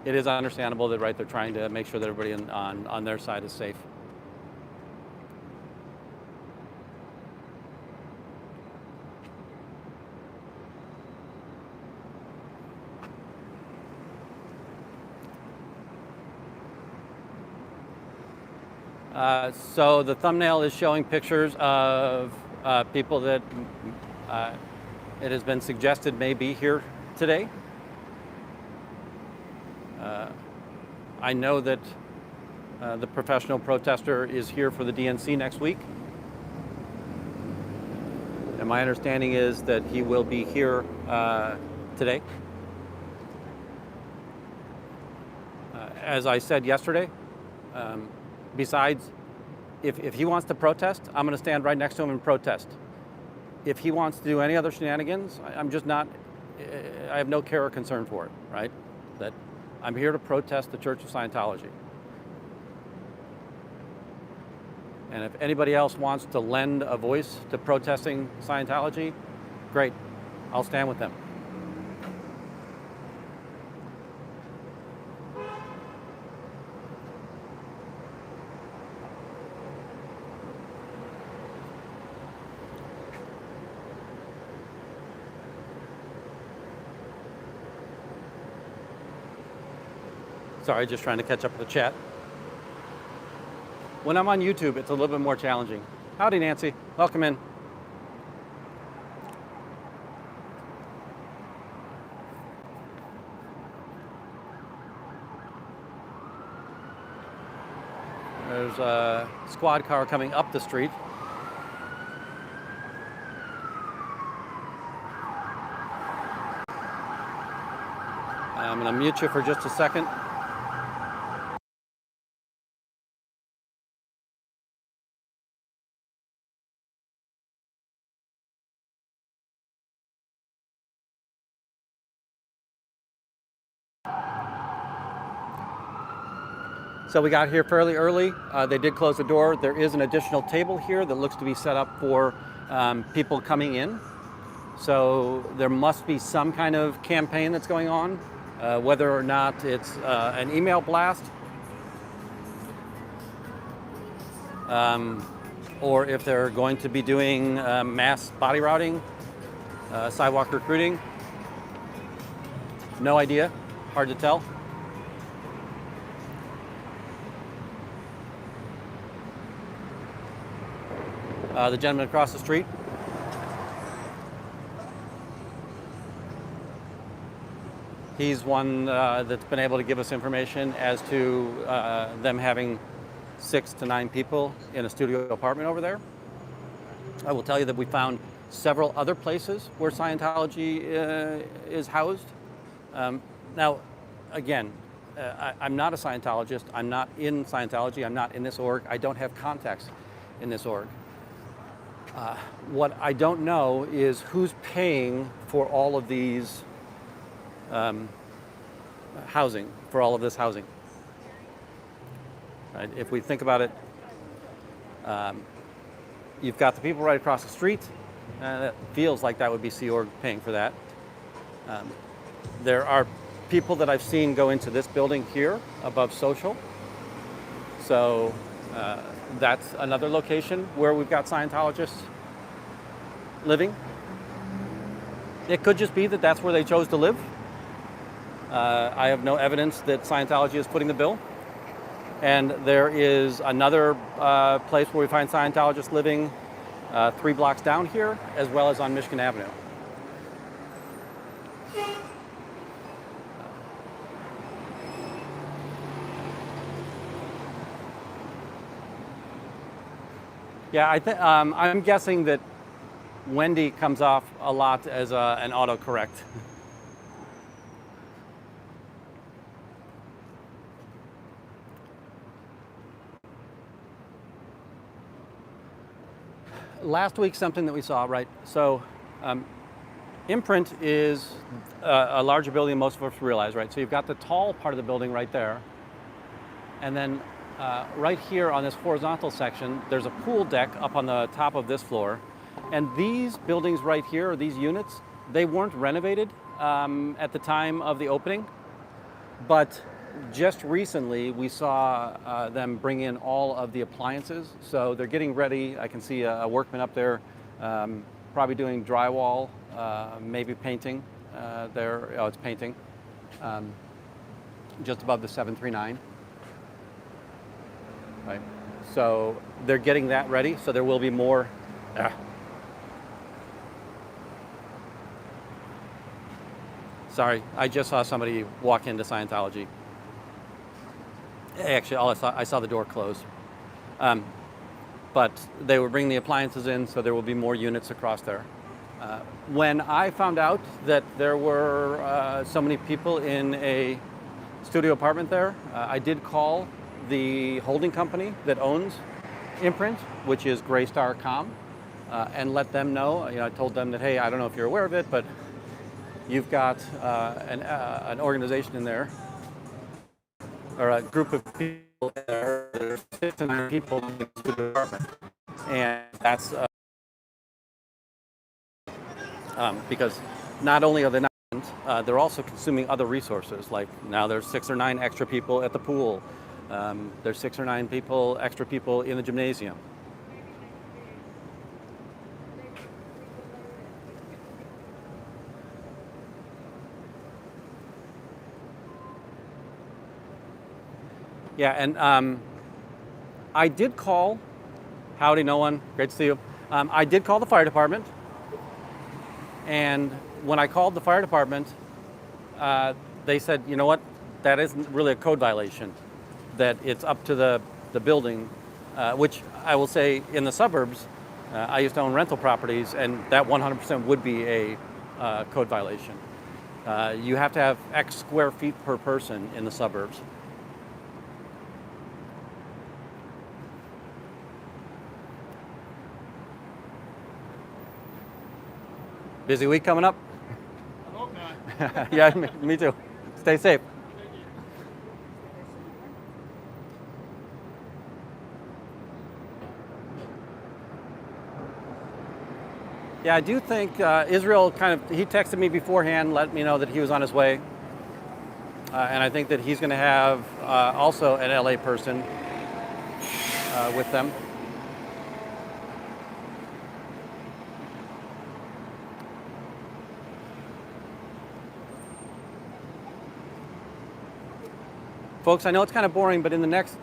[SPEAKER 1] it is understandable that they're trying to make sure that everybody on their side is safe. So the thumbnail is showing pictures of people that it has been suggested may be here today. I know that the professional protester is here for the DNC next week. And my understanding is that he will be here today. As I said yesterday, besides, if he wants to protest, I'm going to stand right next to him and protest. If he wants to do any other shenanigans, I'm just not, I have no care or concern for it, right? That I'm here to protest the Church of Scientology. And if anybody else wants to lend a voice to protesting Scientology, great, I'll stand with them. Sorry, just trying to catch up with the chat. When I'm on YouTube, it's a little bit more challenging. Howdy, Nancy. Welcome in. There's a squad car coming up the street. I'm going to mute you for just a second. So we got here fairly early. They did close the door. There is an additional table here that looks to be set up for people coming in. So there must be some kind of campaign that's going on, whether or not it's an email blast, or if they're going to be doing mass body routing, sidewalk recruiting. No idea, hard to tell. The gentleman across the street. He's one that's been able to give us information as to them having 6 to 9 people in a studio apartment over there. I will tell you that we found several other places where Scientology is housed. Now, again, I'm not a Scientologist. I'm not in Scientology. I'm not in this org. I don't have contacts in this org. What I don't know is who's paying for all of these housing, for all of this housing. Right? If we think about it, you've got the people right across the street. That feels like that would be Sea Org paying for that. There are people that I've seen go into this building here above social. So that's another location where we've got Scientologists living. It could just be that that's where they chose to live. I have no evidence that Scientology is footing the bill. And there is another place where we find Scientologists living 3 blocks down here, as well as on Michigan Avenue. Yeah, I'm guessing that Wendy comes off a lot as an autocorrect. Last week, something that we saw, right? So, Imprint is a larger building than most of us realize, right? So you've got the tall part of the building right there, and then right here on this horizontal section, there's a pool deck up on the top of this floor. And these buildings right here, or these units, they weren't renovated at the time of the opening. But just recently, we saw them bring in all of the appliances. So they're getting ready. I can see a workman up there probably doing drywall, maybe painting there. Oh, it's painting. Just above the 739. Right. So they're getting that ready. So there will be more. Sorry, I just saw somebody walk into Scientology. Actually, I saw the door close. But they were bringing the appliances in, so there will be more units across there. When I found out that there were so many people in a studio apartment there, I did call the holding company that owns Imprint, which is Graystar.com, and let them know. I told them that, hey, I don't know if you're aware of it, but you've got an organization in there, or a group of people there. There's 6 to 9 people in the studio apartment, and that's because not only are they not, they're also consuming other resources. Like now, there's 6 or 9 extra people at the pool. There's 6 or 9 extra people in the gymnasium. Yeah, and I did call. Howdy, no one. Great to see you. I did call the fire department, and when I called the fire department, they said, you know what, that isn't really a code violation. That it's up to the building, which I will say in the suburbs, I used to own rental properties, and that 100% would be a code violation. You have to have X square feet per person in the suburbs. Busy week coming up?
[SPEAKER 3] I hope not.
[SPEAKER 1] Yeah, me too. Stay safe. Yeah, I do think Yisroel he texted me beforehand, let me know that he was on his way. And I think that he's going to have also an LA person with them. Folks, I know it's kind of boring, but in the next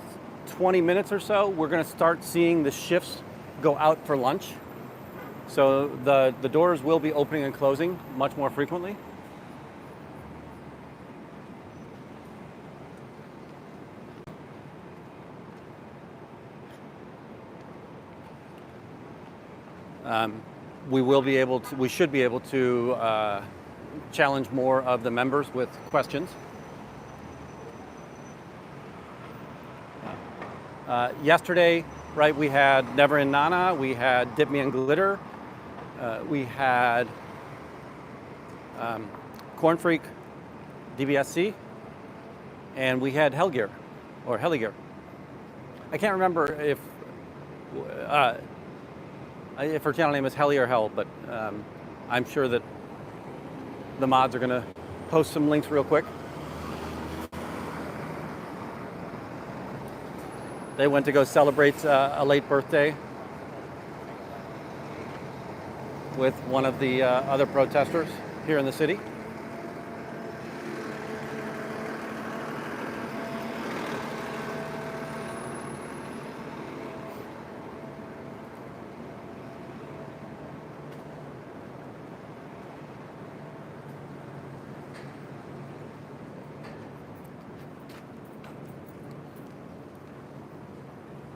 [SPEAKER 1] 20 minutes or so, we're going to start seeing the shifts go out for lunch. So the doors will be opening and closing much more frequently. We should be able to challenge more of the members with questions. Yesterday, right, we had Never in Nana, we had Dip Me in Glitter, we had Corn Freak, DBSC, and we had Hellgear, or Helligear. I can't remember if her channel name is Helly or Hell, but I'm sure that the mods are going to post some links real quick. They went to go celebrate a late birthday with one of the other protesters here in the city.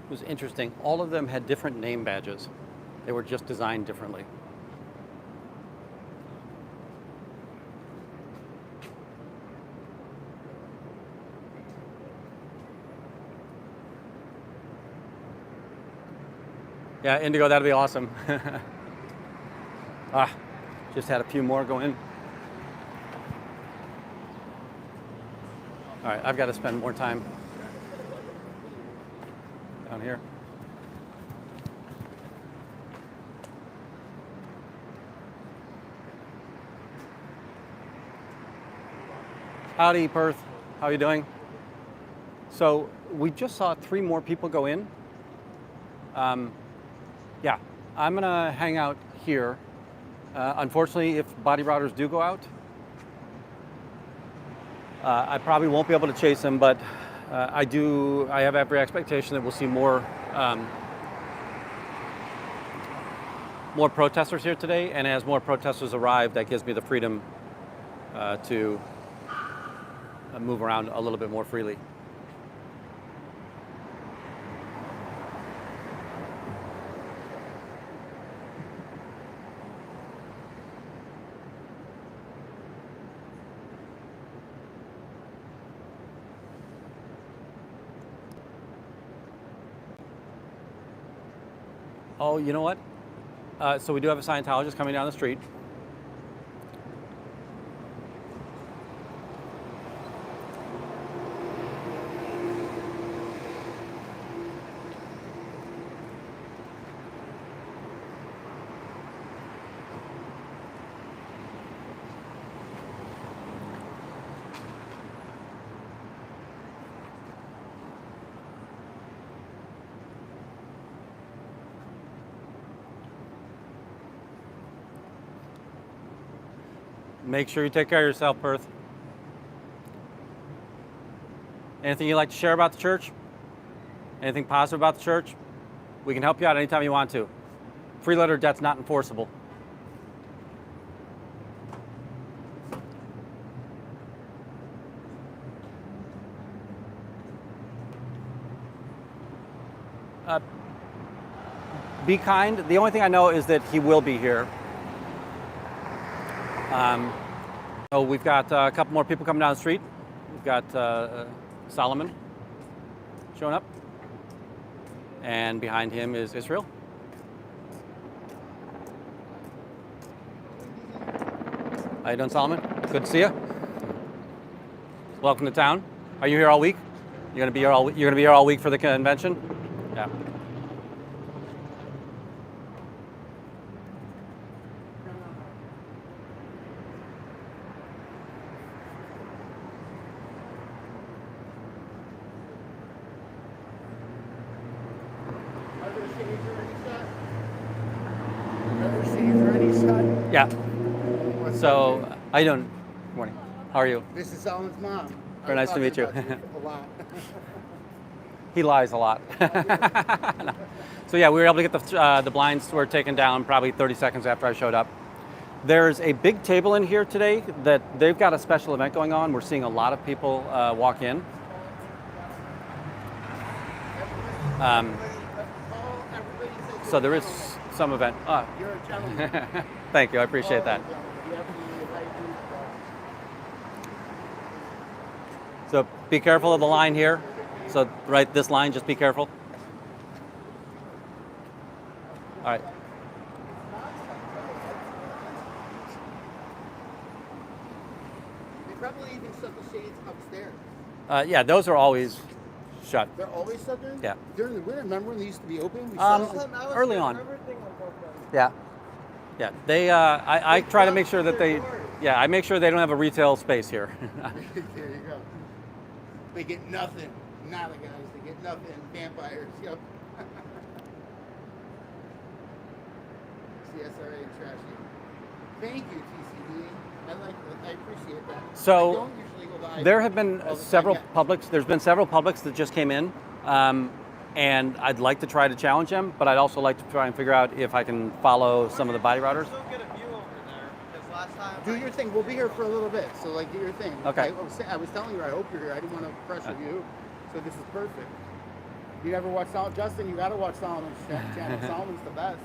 [SPEAKER 1] It was interesting. All of them had different name badges. They were just designed differently. Yeah, Indigo, that'd be awesome. Just had a few more go in. All right, I've got to spend more time down here. Howdy, Perth. How are you doing? So we just saw 3 more people go in. Yeah, I'm gonna hang out here. Unfortunately, if body routers do go out, I probably won't be able to chase them, but I have every expectation that we'll see more protesters here today, and as more protesters arrive, that gives me the freedom to move around a little bit more freely. Oh, you know what? So we do have a Scientologist coming down the street. Make sure you take care of yourself, Perth. Anything you'd like to share about the church? Anything positive about the church? We can help you out anytime you want to. Free letter debt's not enforceable. Be kind. The only thing I know is that he will be here. So we've got a couple more people coming down the street. We've got Solomon showing up, and behind him is Yisroel. How you doing, Solomon? Good to see you. Welcome to town. Are you here all week? You're gonna be here all. You're gonna be here all week for the convention. Yeah. Yeah. So, how you doing? Good morning. How are you?
[SPEAKER 4] This is Solomon's mom.
[SPEAKER 1] Very nice to meet you.
[SPEAKER 4] A lot.
[SPEAKER 1] He lies a lot. So yeah, we were able to get the blinds were taken down probably 30 seconds after I showed up. There's a big table in here today that they've got a special event going on. We're seeing a lot of people walk in. So there is some event.
[SPEAKER 4] You're a gentleman.
[SPEAKER 1] Thank you, I appreciate that. So be careful of the line here. So right, this line, just be careful. All right.
[SPEAKER 4] They probably even shut the shades upstairs.
[SPEAKER 1] Yeah, those are always shut.
[SPEAKER 4] They're always shut during?
[SPEAKER 1] Yeah.
[SPEAKER 4] During the winter, remember when they used to be open? We saw
[SPEAKER 1] Early on. Yeah. Yeah. They. I try to make sure that they. Yeah, I make sure they don't have a retail space here.
[SPEAKER 4] There you go. They get nothing. Nada, guys. They get nothing. Vampires. Yep. CSRA and trashy. Thank you, TCD. I appreciate that.
[SPEAKER 1] So,
[SPEAKER 4] I don't usually go live
[SPEAKER 1] there have been
[SPEAKER 4] all the
[SPEAKER 1] several
[SPEAKER 4] time.
[SPEAKER 1] publics. There's been several publics that just came in, and I'd like to try to challenge them, but I'd also like to try and figure out if I can follow some of the body routers.
[SPEAKER 4] Do your thing. We'll be here for a little bit, so like do your thing.
[SPEAKER 1] Okay.
[SPEAKER 4] I was telling you, I hope you're here. I didn't want to pressure you, so this is perfect. You never watched Solomon? Justin, you got to watch Solomon's channel. Solomon's the best.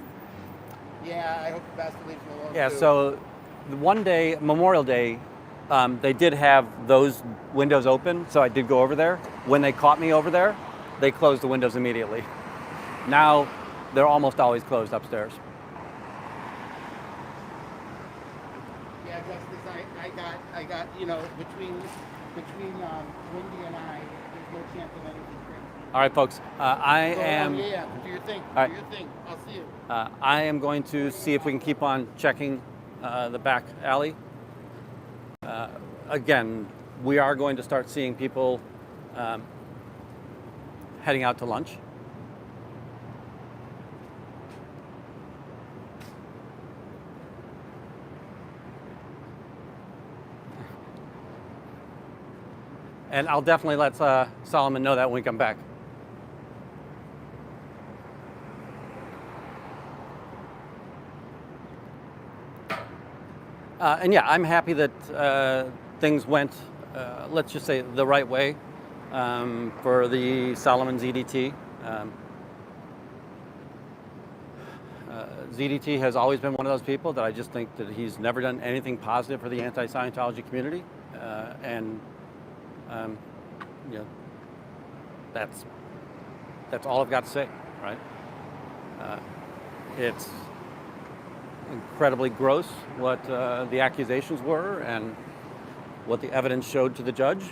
[SPEAKER 4] Yeah, I hope the best leaves me alone.
[SPEAKER 1] Yeah.
[SPEAKER 4] too.
[SPEAKER 1] So, one day, Memorial Day, they did have those windows open, so I did go over there. When they caught me over there, they closed the windows immediately. Now, they're almost always closed upstairs.
[SPEAKER 4] Yeah, Justice, I got, you know, between Wendy and I, there's no chance of anything crazy.
[SPEAKER 1] All right, folks. I am.
[SPEAKER 4] Yeah, do your thing.
[SPEAKER 1] All right.
[SPEAKER 4] Do your thing. I'll see you.
[SPEAKER 1] I am going to see if we can keep on checking the back alley. Again, we are going to start seeing people heading out to lunch. And I'll definitely let Solomon know that when we come back. And yeah, I'm happy that things went, let's just say, the right way for the Solomon ZDT. ZDT has always been one of those people that I just think that he's never done anything positive for the anti-Scientology community, and you know, that's all I've got to say, right? It's incredibly gross what the accusations were and what the evidence showed to the judge.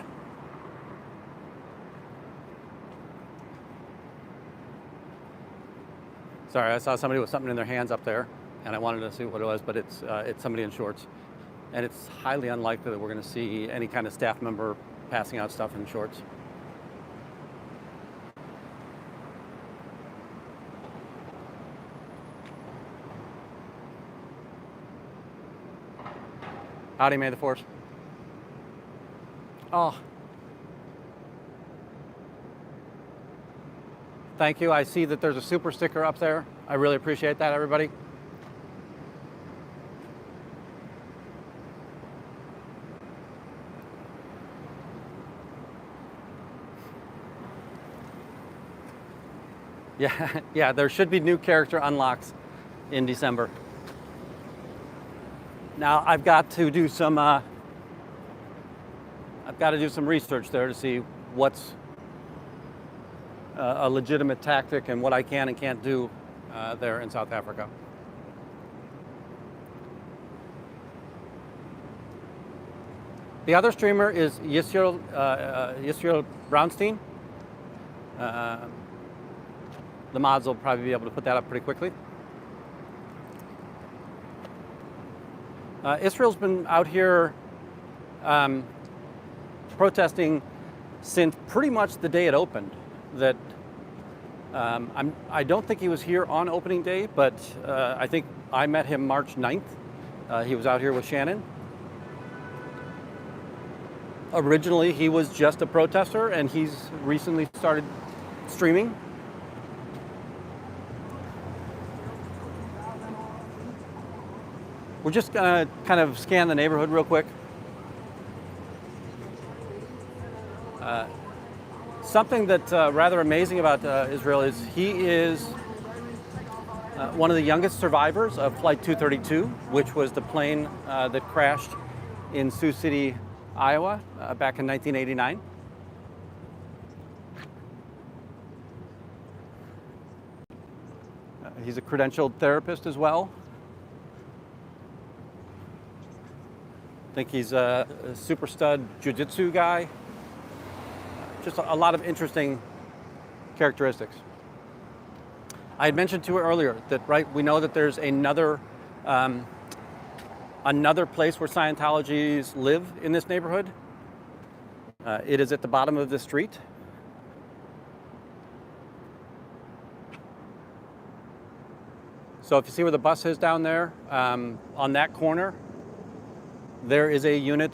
[SPEAKER 1] Sorry, I saw somebody with something in their hands up there, and I wanted to see what it was, but it's somebody in shorts. And it's highly unlikely that we're going to see any kind of staff member passing out stuff in shorts. Howdy, may the force. Oh. Thank you. I see that there's a super sticker up there. I really appreciate that, everybody. Yeah, there should be new character unlocks in December. Now I've got to do some research there to see what's a legitimate tactic and what I can and can't do there in South Africa. The other streamer is Yisroel Brownstein. The mods will probably be able to put that up pretty quickly. Israel's been out here protesting since pretty much the day it opened. That I don't think he was here on opening day, but I think I met him March 9th. He was out here with Shannon. Originally, he was just a protester, and he's recently started streaming. We're just gonna kind of scan the neighborhood real quick. Something that's rather amazing about Yisroel is he is one of the youngest survivors of Flight 232, which was the plane that crashed in Sioux City, Iowa, back in 1989. He's a credentialed therapist as well. I think he's a super stud jiu-jitsu guy. Just a lot of interesting characteristics. I had mentioned to you earlier that, right, we know that there's another place where Scientologists live in this neighborhood. It is at the bottom of the street. So if you see where the bus is down there, on that corner, there is a unit.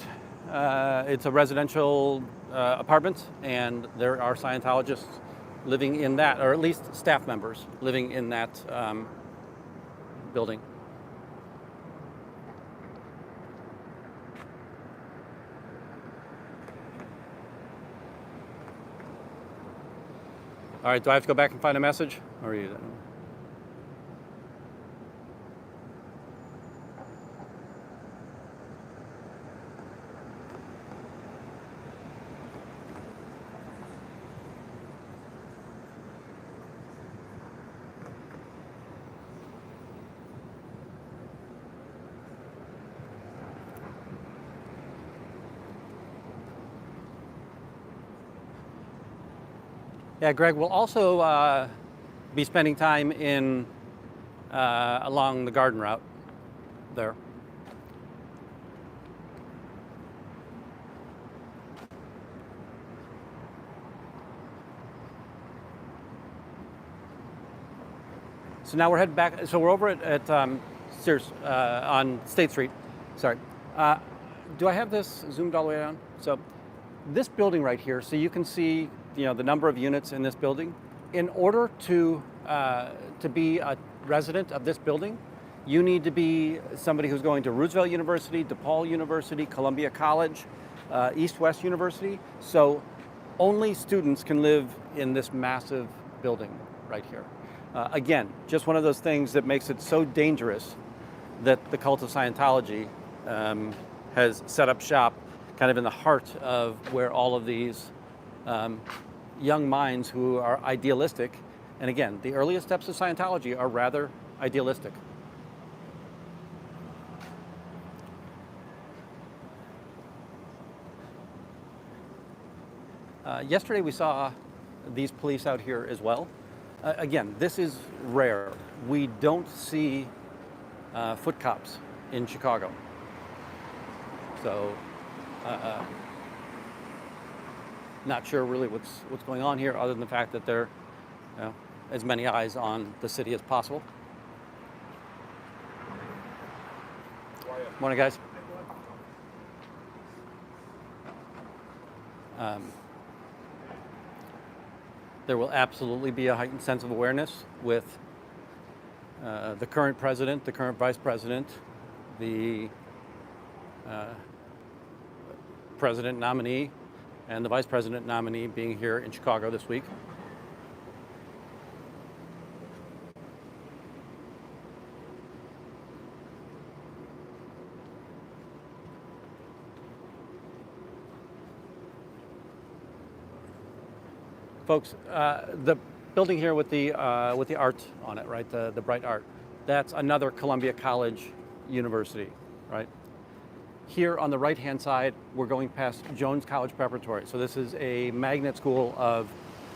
[SPEAKER 1] It's a residential apartment, and there are Scientologists living in that, or at least staff members living in that building. All right, do I have to go back and find a message? Or are you? Yeah, Greg, we'll also be spending time in along the garden route there. So now we're heading back. So we're over at Sears on State Street. Sorry. Do I have this zoomed all the way down? So this building right here, so you can see, you know, the number of units in this building. In order to be a resident of this building, You need to be somebody who's going to Roosevelt University, DePaul University, Columbia College, East-West University. So only students can live in this massive building right here. Again, just one of those things that makes it so dangerous that the cult of Scientology has set up shop kind of in the heart of where all of these young minds who are idealistic, and again, the earliest steps of Scientology are rather idealistic. Yesterday we saw these police out here as well. Again, this is rare. We don't see foot cops in Chicago. So, not sure really what's going on here, other than the fact that there are as many eyes on the city as possible. Morning, guys. There will absolutely be a heightened sense of awareness with the current president, the current vice president, the president nominee, and the vice president nominee being here in Chicago this week. Folks, the building here with the art on it, right? The bright art. That's another Columbia College University, right? Here on the right-hand side, we're going past Jones College Preparatory. So this is a magnet school of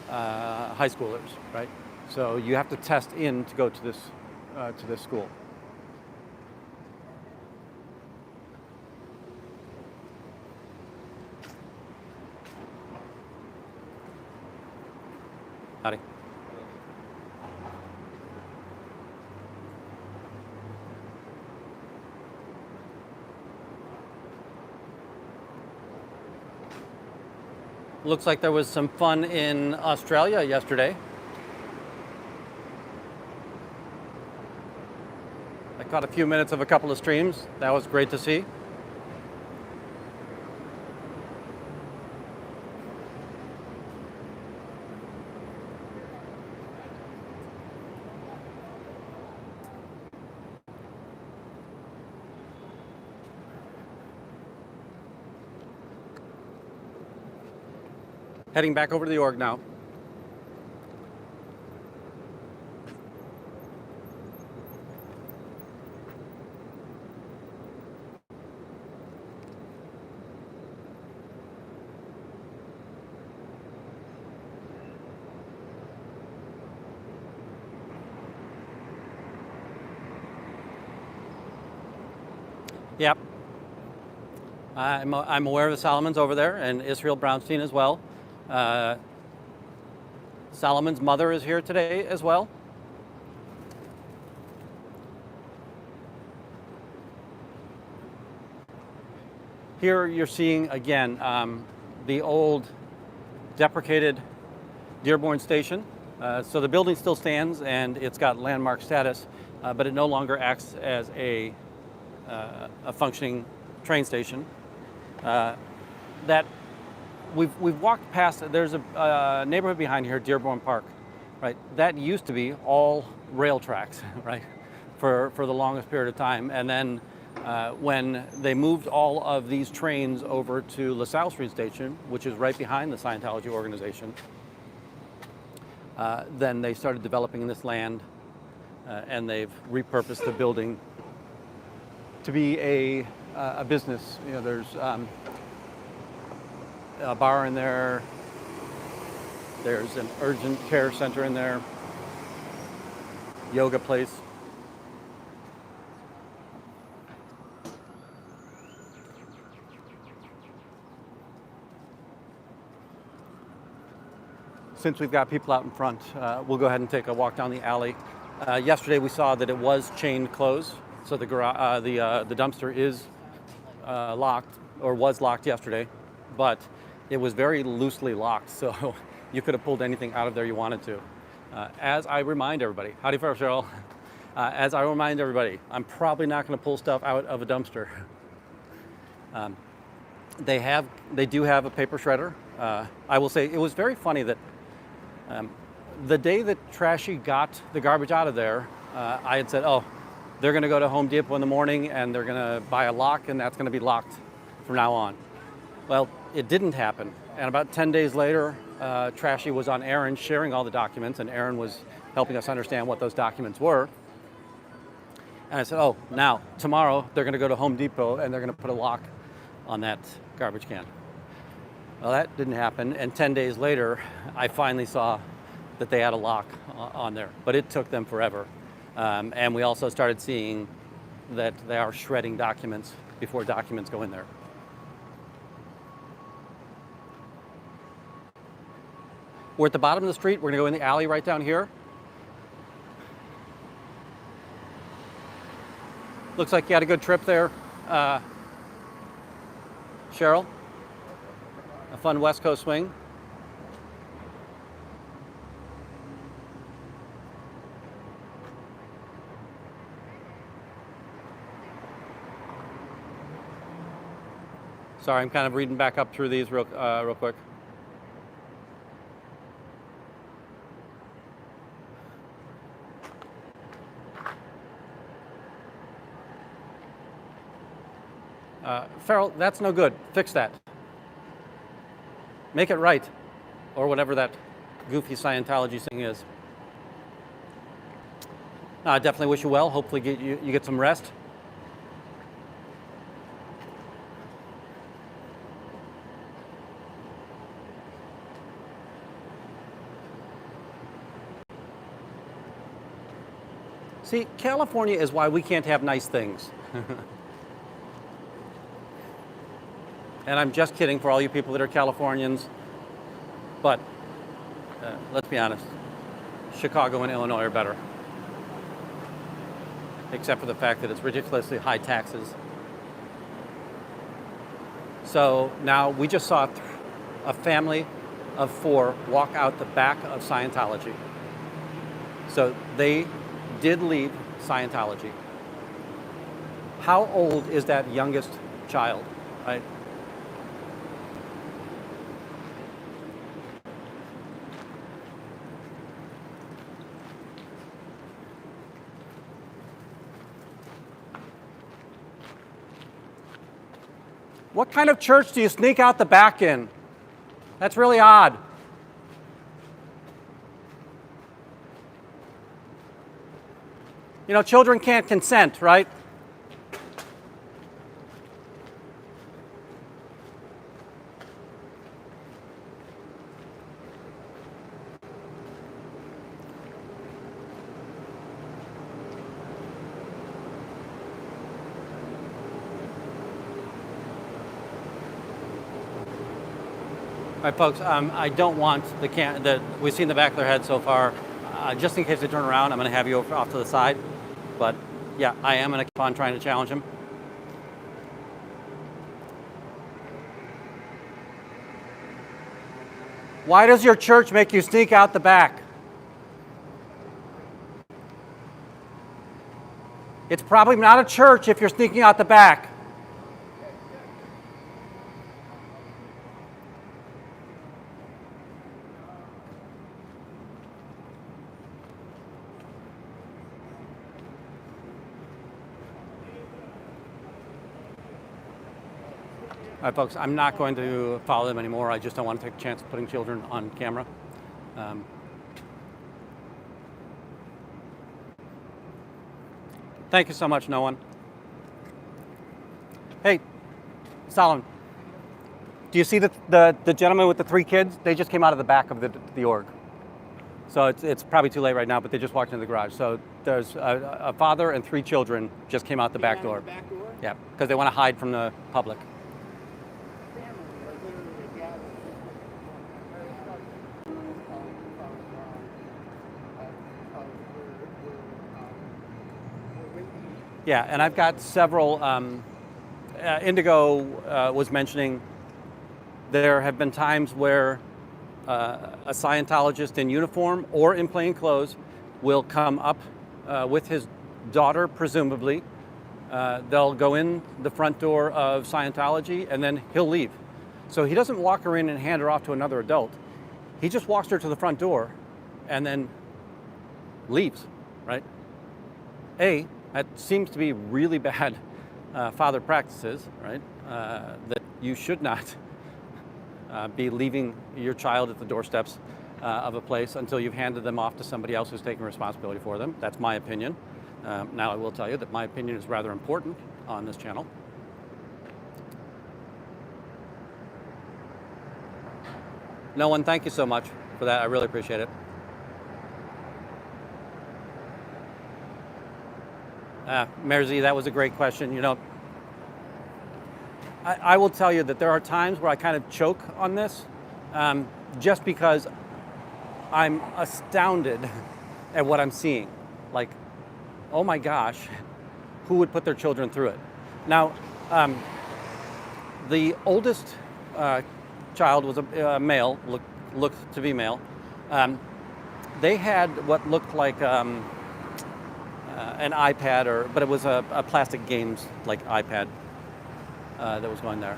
[SPEAKER 1] high schoolers, right? So you have to test in to go to this school. Howdy. Looks like there was some fun in Australia yesterday. I caught a few minutes of a couple of streams. That was great to see. Heading back over to the org now. Yep. I'm aware of the Solomons over there and Israel Brownstein as well. Solomon's mother is here today as well. Here you're seeing again the old deprecated Dearborn Station. So the building still stands and it's got landmark status, but it no longer acts as a functioning train station. That we've walked past. There's a neighborhood behind here, Dearborn Park, right? That used to be all rail tracks, right, for the longest period of time. And then when they moved all of these trains over to LaSalle Street Station, which is right behind the Scientology organization, then they started developing this land, and they've repurposed the building to be a business. You know, there's a bar in there. There's an urgent care center in there. Yoga place. Since we've got people out in front, we'll go ahead and take a walk down the alley. Yesterday we saw that it was chained closed, so the dumpster is locked, or was locked yesterday, but it was very loosely locked, so you could have pulled anything out of there you wanted to. As I remind everybody, howdy first, Yisroel. As I remind everybody, I'm probably not going to pull stuff out of a dumpster. They do have a paper shredder. I will say it was very funny that the day that Trashy got the garbage out of there, I had said, oh, they're going to go to Home Depot in the morning and they're going to buy a lock and that's going to be locked from now on. Well, it didn't happen. And about 10 days later, Trashy was on Aaron sharing all the documents, and Aaron was helping us understand what those documents were. And I said, oh, now, tomorrow, they're going to go to Home Depot and they're going to put a lock on that garbage can. Well, that didn't happen. And 10 days later, I finally saw that they had a lock on there. But it took them forever. And we also started seeing that they are shredding documents before documents go in there. We're at the bottom of the street. We're going to go in the alley right down here. Looks like you had a good trip there, Cheryl. A fun West Coast swing. Sorry, I'm kind of reading back up through these real quick. Farrell, that's no good. Fix that. Make it right. Or whatever that goofy Scientology thing is. I definitely wish you well. Hopefully you get some rest. See, California is why we can't have nice things. And I'm just kidding for all you people that are Californians. But let's be honest, Chicago and Illinois are better. Except for the fact that it's ridiculously high taxes. So now we just saw a family of 4 walk out the back of Scientology. So they did leave Scientology. How old is that youngest child? Right? What kind of church do you sneak out the back in? That's really odd. You know, children can't consent, right? All right, folks, I don't want we've seen the back of their head so far. Just in case they turn around, I'm going to have you off to the side. But yeah, I am going to keep on trying to challenge him. Why does your church make you sneak out the back? It's probably not a church if you're sneaking out the back. All right, folks, I'm not going to follow them anymore. I just don't want to take a chance of putting children on camera. Thank you so much, no one. Hey, Solomon, do you see the gentleman with the 3 kids? They just came out of the back of the org. So it's probably too late right now, but they just walked into the garage. So there's a father and 3 children just came out the back door.
[SPEAKER 4] Back door?
[SPEAKER 1] Yeah, because they want to hide from the public. Yeah, and I've got several, Indigo was mentioning there have been times where a Scientologist in uniform or in plain clothes will come up with his daughter, presumably. They'll go in the front door of Scientology, and then he'll leave. So he doesn't walk her in and hand her off to another adult. He just walks her to the front door and then leaves, right? That seems to be really bad father practices, right? That you should not be leaving your child at the doorsteps of a place until you've handed them off to somebody else who's taking responsibility for them. That's my opinion. Now I will tell you that my opinion is rather important on this channel. No one, thank you so much for that. I really appreciate it. Merzi, that was a great question. You know, I will tell you that there are times where I kind of choke on this just because I'm astounded at what I'm seeing. Like, oh my gosh, who would put their children through it? Now, the oldest child was a male, looked to be male. They had what looked like an iPad, but it was a plastic games like iPad that was going there.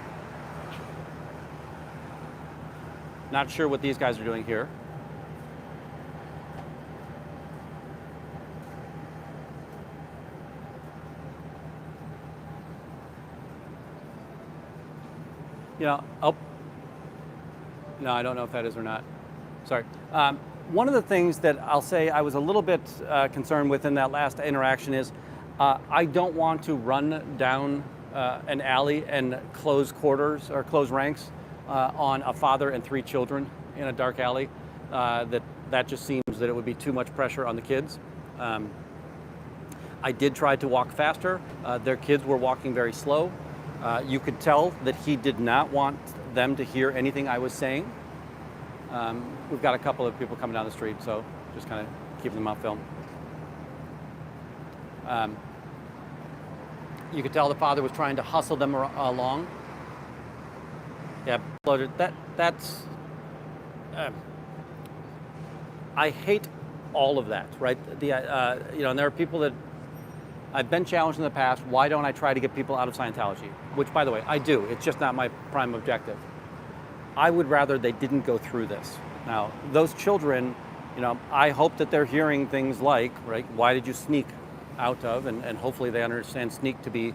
[SPEAKER 1] Not sure what these guys are doing here. You know, oh, no, I don't know if that is or not. Sorry. One of the things that I'll say I was a little bit concerned with in that last interaction is I don't want to run down an alley and close quarters or close ranks on a father and 3 children in a dark alley. That just seems that it would be too much pressure on the kids. I did try to walk faster. Their kids were walking very slow. You could tell that he did not want them to hear anything I was saying. We've got a couple of people coming down the street, so just kind of keeping them on film. You could tell the father was trying to hustle them along. Yeah, that's. I hate all of that, right? And there are people that I've been challenged in the past. Why don't I try to get people out of Scientology? Which, by the way, I do. It's just not my prime objective. I would rather they didn't go through this. Now, those children, I hope that they're hearing things like, right, why did you sneak out of, and hopefully they understand sneak to be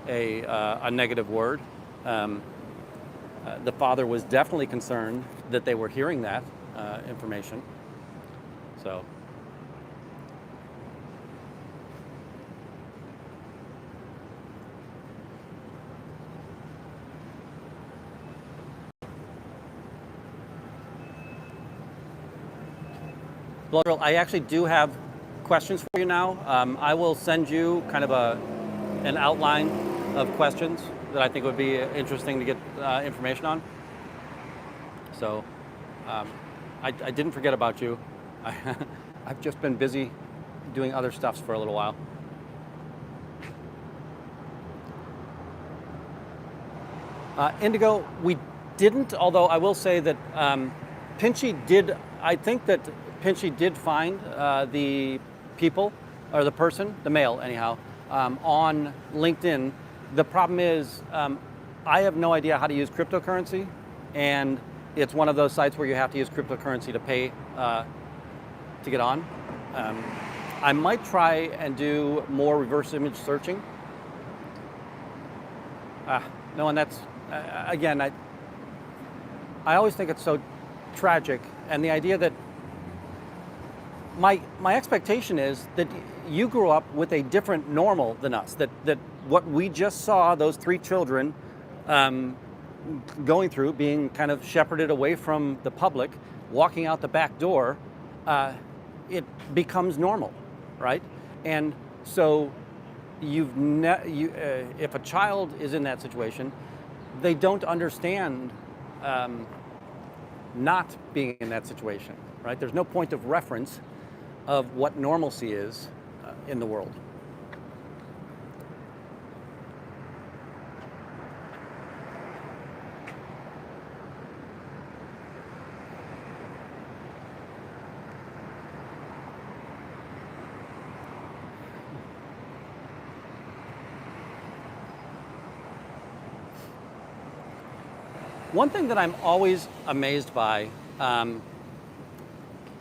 [SPEAKER 1] a negative word. The father was definitely concerned that they were hearing that information. So. I actually do have questions for you now. I will send you kind of an outline of questions that I think would be interesting to get information on. So I didn't forget about you. I've just been busy doing other stuffs for a little while. Indigo, we didn't, although I will say that Pinchy did, I think that Pinchy did find the people, or the person, the male anyhow, on LinkedIn. The problem is I have no idea how to use cryptocurrency, and it's one of those sites where you have to use cryptocurrency to pay to get on. I might try and do more reverse image searching. No, and that's, again, I always think it's so tragic, and the idea that my expectation is that you grew up with a different normal than us, that what we just saw, those 3 children going through, being kind of shepherded away from the public, walking out the back door, it becomes normal, right? And so if a child is in that situation, they don't understand not being in that situation, right? There's no point of reference of what normalcy is in the world. One thing that I'm always amazed by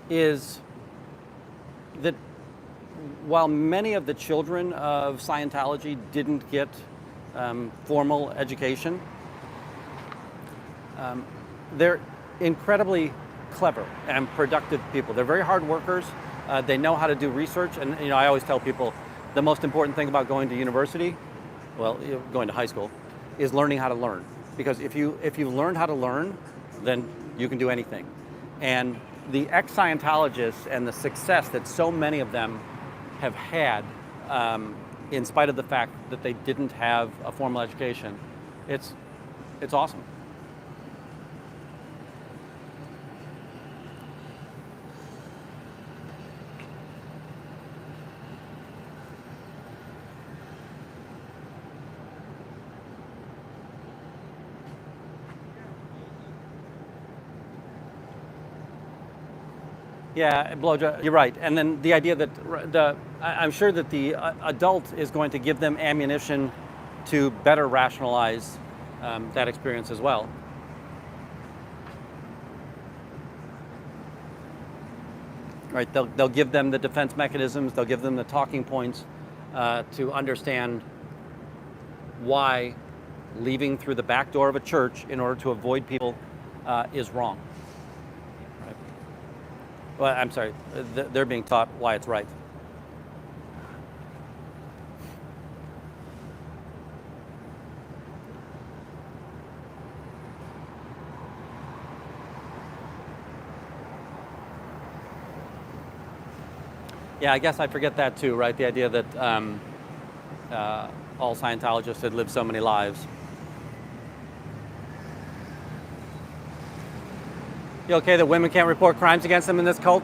[SPEAKER 1] is that while many of the children of Scientology didn't get formal education, they're incredibly clever and productive people. They're very hard workers. They know how to do research, and I always tell people the most important thing about going to university, well, going to high school, is learning how to learn. Because if you've learned how to learn, then you can do anything. And the ex-Scientologists and the success that so many of them have had, in spite of the fact that they didn't have a formal education, it's awesome. Yeah, blowjob, you're right. And then the idea that I'm sure that the adult is going to give them ammunition to better rationalize that experience as well. Right, they'll give them the defense mechanisms, they'll give them the talking points to understand why leaving through the back door of a church in order to avoid people is wrong. Well, I'm sorry, they're being taught why it's right. Yeah, I guess I forget that too, right? The idea that all Scientologists had lived so many lives. You okay that women can't report crimes against them in this cult?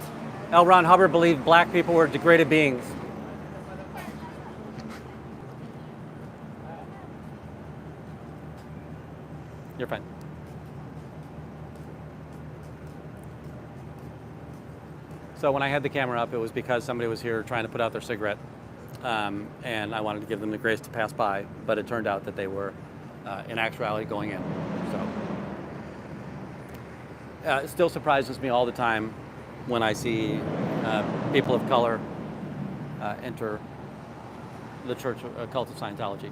[SPEAKER 1] L. Ron Hubbard believed black people were degraded beings. You're fine. So when I had the camera up, it was because somebody was here trying to put out their cigarette, and I wanted to give them the grace to pass by, but it turned out that they were, in actuality, going in. So. It still surprises me all the time when I see people of color enter the church cult of Scientology.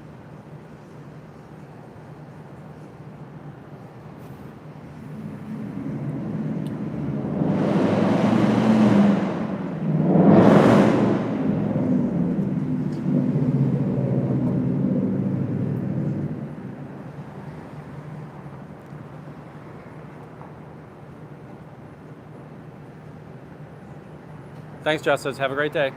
[SPEAKER 1] Thanks, Justice. Have a great day.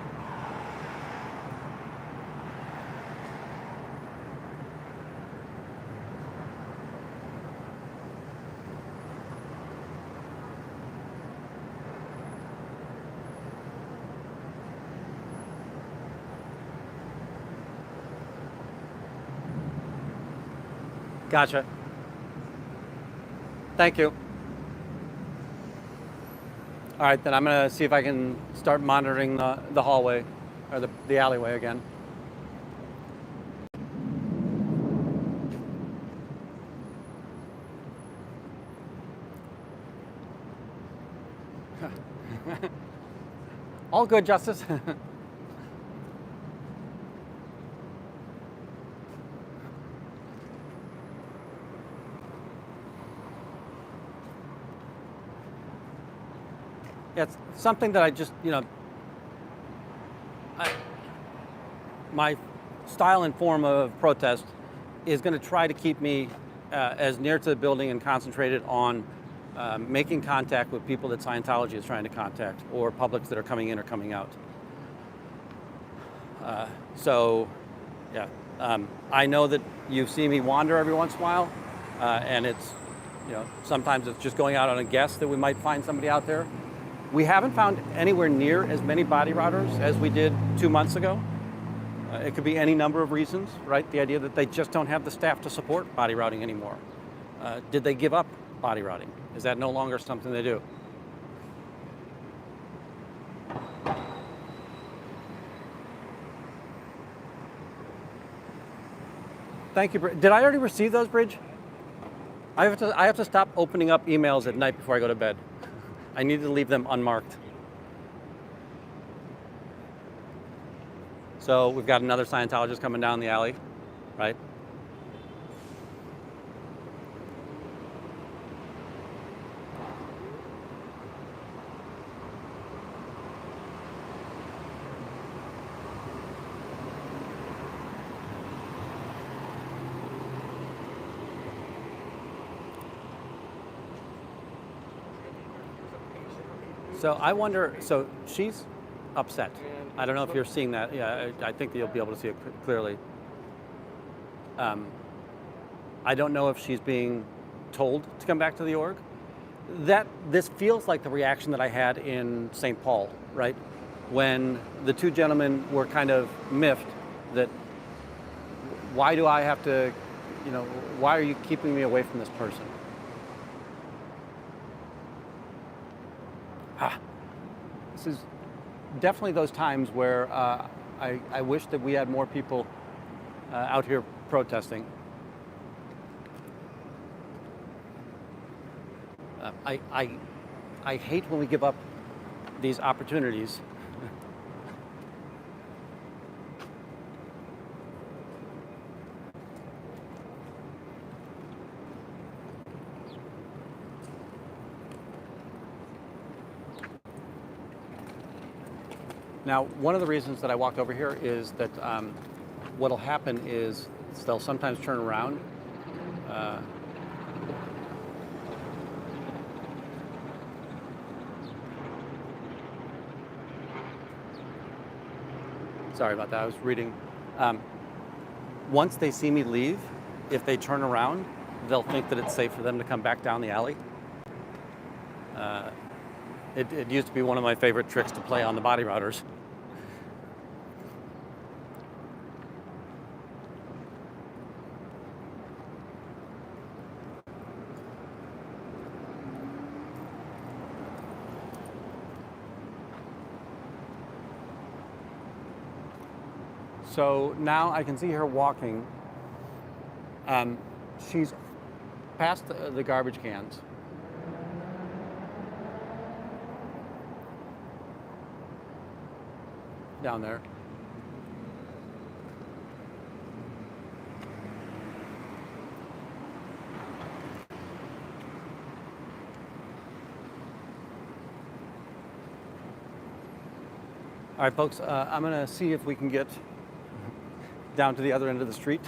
[SPEAKER 1] Gotcha. Thank you. All right, then I'm going to see if I can start monitoring the hallway, or the alleyway again. All good, Justice. It's something that I just, my style and form of protest is going to try to keep me as near to the building and concentrated on making contact with people that Scientology is trying to contact, or publics that are coming in or coming out. I know that you see me wander every once in a while, and it's, sometimes it's just going out on a guess that we might find somebody out there. We haven't found anywhere near as many body routers as we did 2 months ago. It could be any number of reasons, right? The idea that they just don't have the staff to support body routing anymore. Did they give up body routing? Is that no longer something they do? Thank you. Did I already receive those, Bridge? I have to stop opening up emails at night before I go to bed. I need to leave them unmarked. So we've got another Scientologist coming down the alley, right? So I wonder, so she's upset. I don't know if you're seeing that. Yeah, I think that you'll be able to see it clearly. I don't know if she's being told to come back to the org. This feels like the reaction that I had in St. Paul, right? When the two gentlemen were kind of miffed that, why do I have to, why are you keeping me away from this person? This is definitely those times where I wish that we had more people out here protesting. I hate when we give up these opportunities. Now, one of the reasons that I walked over here is that what'll happen is they'll sometimes turn around. Sorry about that, I was reading. Once they see me leave, if they turn around, they'll think that it's safe for them to come back down the alley. It used to be one of my favorite tricks to play on the body routers. So now I can see her walking. She's past the garbage cans. Down there. All right, folks, I'm gonna see if we can get down to the other end of the street.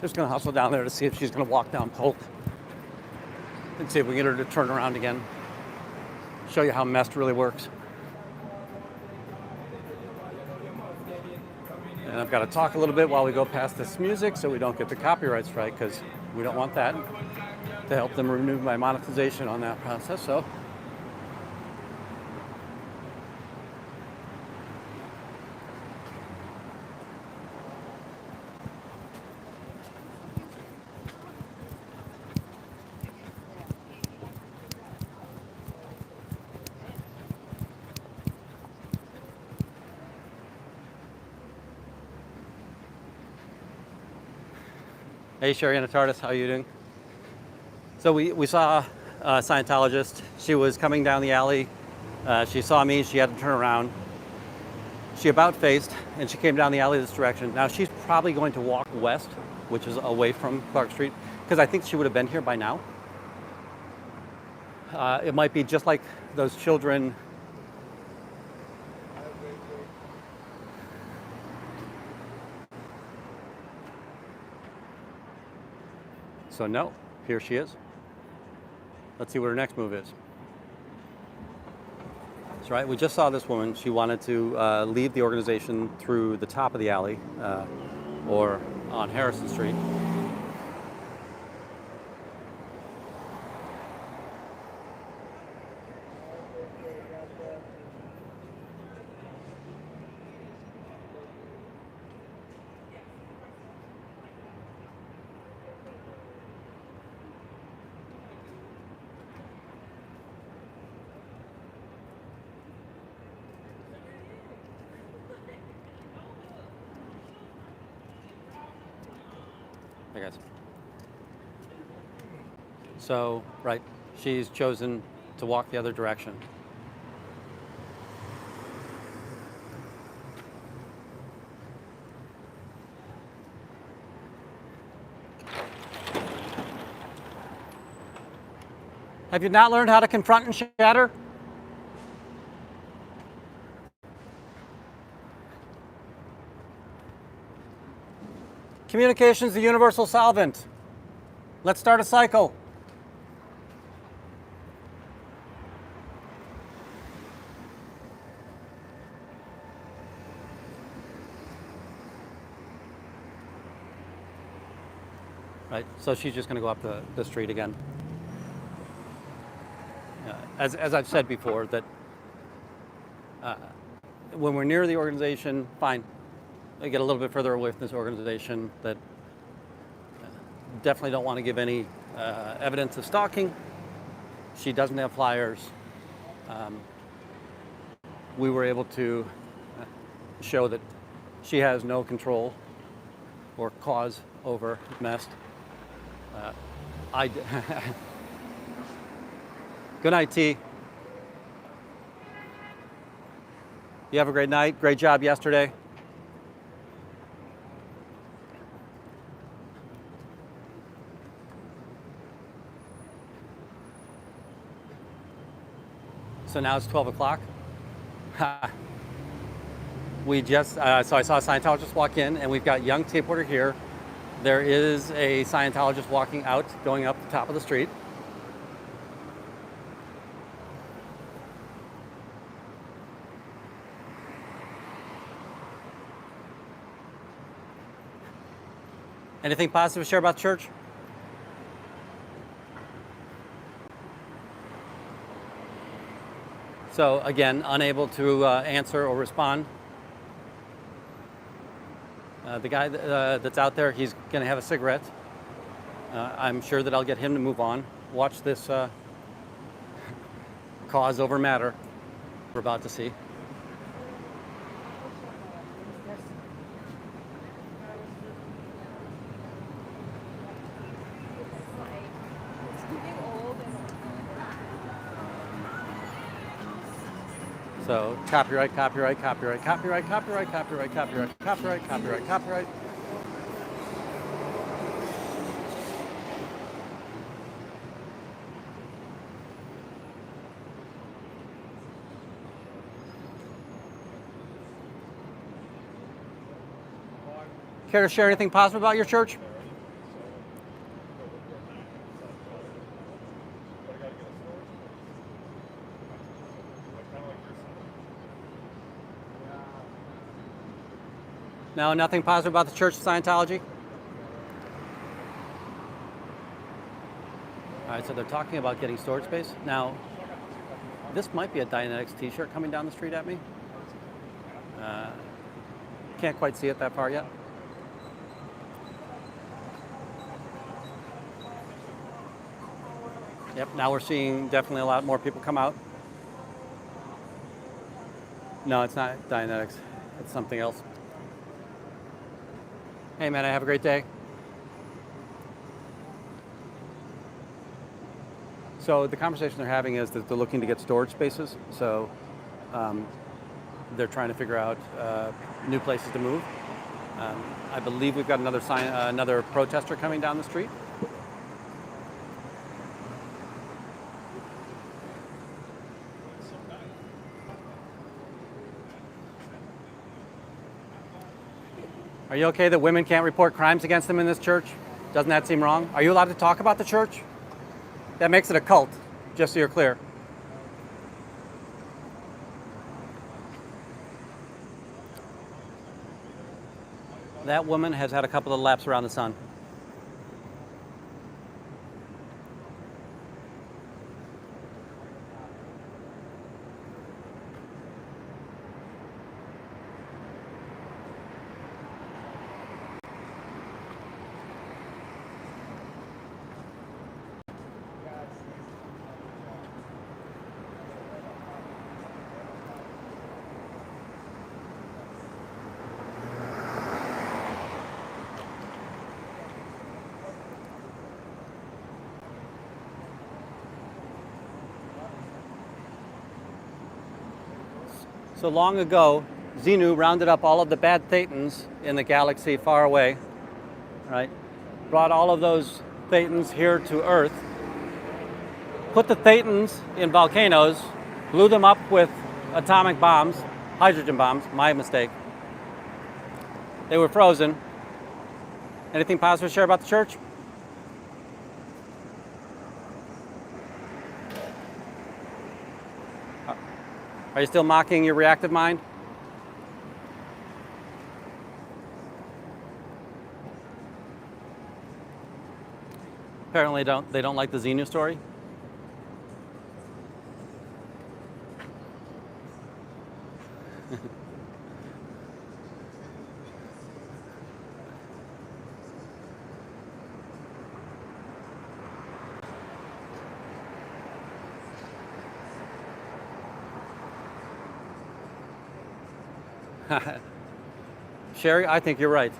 [SPEAKER 1] Just gonna hustle down there to see if she's gonna walk down Polk and see if we can get her to turn around again. Show you how MEST really works. And I've got to talk a little bit while we go past this music so we don't get the copyright strike, because we don't want that, to help them remove my monetization on that process. So hey, Sherry and Atardis, how are you doing? So we saw a Scientologist. She was coming down the alley. She saw me, she had to turn around. She about faced, and she came down the alley this direction. Now she's probably going to walk west, which is away from Clark Street, because I think she would have been here by now. It might be just like those children. So no, here she is. Let's see what her next move is. That's right. We just saw this woman. She wanted to leave the organization through the top of the alley or on Harrison Street. Hey guys. So, right, she's chosen to walk the other direction. Have you not learned how to confront and shatter? Communication is the universal solvent. Let's start a cycle. Right, so she's just going to go up the street again. As I've said before, that when we're near the organization, fine. I get a little bit further away from this organization, that definitely don't want to give any evidence of stalking. She doesn't have flyers. We were able to show that she has no control or cause over MEST. Good night, T. You have a great night. Great job yesterday. So now it's 12 o'clock. We just, so I saw a Scientologist walk in, and we've got young tape recorder here. There is a Scientologist walking out, going up the top of the street. Anything positive to share about the church? So again, unable to answer or respond. The guy that's out there, he's going to have a cigarette. I'm sure that I'll get him to move on. Watch this cause over matter we're about to see. So copyright, copyright, copyright, copyright, copyright, copyright, copyright, copyright, copyright, copyright. Care to share anything positive about your church? No, nothing positive about the Church of Scientology? All right, so they're talking about getting storage space. Now, this might be a Dianetics t-shirt coming down the street at me. Can't quite see it that far yet. Yep, now we're seeing definitely a lot more people come out. No, it's not Dianetics. It's something else. Hey man, I have a great day. So the conversation they're having is that they're looking to get storage spaces. So they're trying to figure out new places to move. I believe we've got another protester coming down the street. Are you okay that women can't report crimes against them in this church? Doesn't that seem wrong? Are you allowed to talk about the church? That makes it a cult, just so you're clear. That woman has had a couple of laps around the sun. So long ago, Xenu rounded up all of the bad thetans in the galaxy far away, right? Brought all of those thetans here to Earth, put the thetans in volcanoes, blew them up with atomic bombs, hydrogen bombs, my mistake. They were frozen. Anything positive to share about the church? Are you still mocking your reactive mind? Apparently they don't like the Xenu story. Sherry, I think you're right.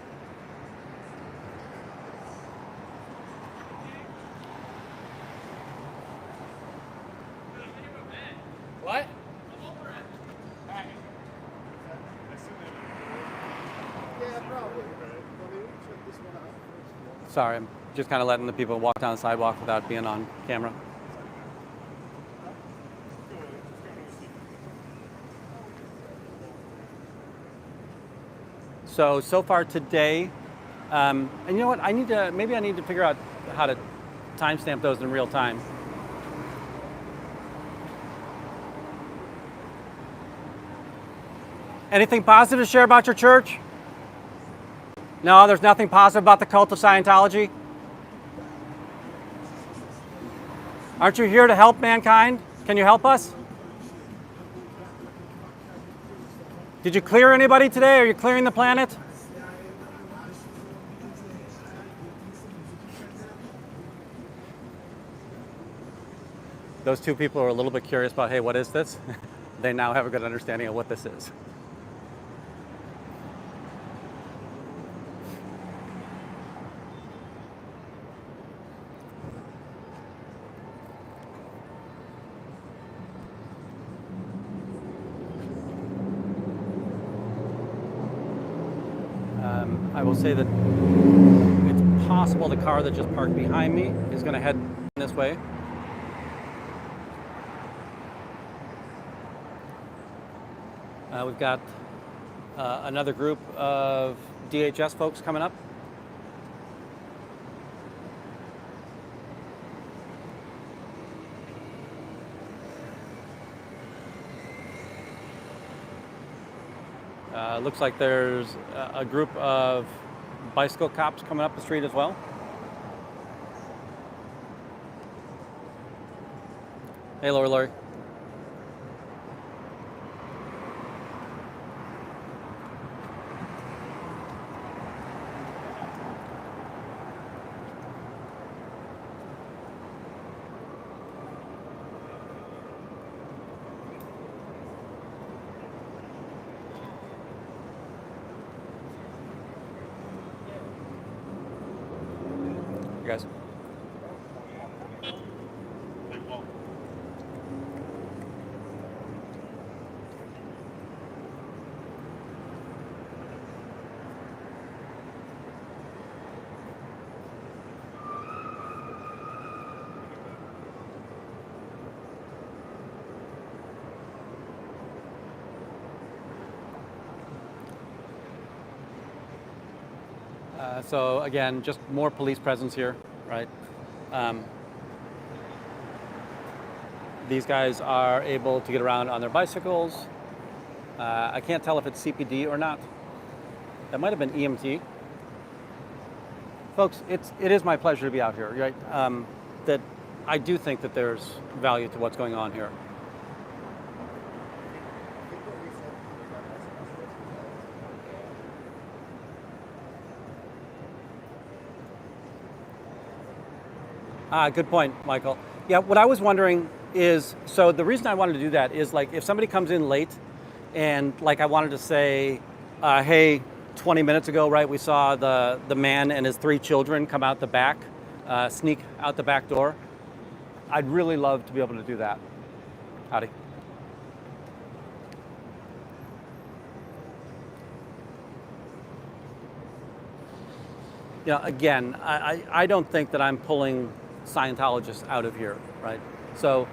[SPEAKER 4] What? Yeah, probably. Check this one out.
[SPEAKER 1] Sorry, I'm just kind of letting the people walk down the sidewalk without being on camera. So far today, and you know what? Maybe I need to figure out how to timestamp those in real time. Anything positive to share about your church? No, there's nothing positive about the cult of Scientology? Aren't you here to help mankind? Can you help us? Did you clear anybody today? Are you clearing the planet? Those two people are a little bit curious about, hey, what is this? They now have a good understanding of what this is. I will say that it's possible the car that just parked behind me is going to head this way. We've got another group of DHS folks coming up. Looks like there's a group of bicycle cops coming up the street as well. Hey, Lori. Guys. So again, just more police presence here, right? These guys are able to get around on their bicycles. I can't tell if it's CPD or not. That might have been EMT. Folks, it is my pleasure to be out here, right? That I do think that there's value to what's going on here. Good point, Michael. Yeah, what I was wondering is, so the reason I wanted to do that is like if somebody comes in late and like I wanted to say, hey, 20 minutes ago, right, we saw the man and his 3 children come out the back, sneak out the back door. I'd really love to be able to do that. Howdy. You know, again, I don't think that I'm pulling Scientologists out of here, right? So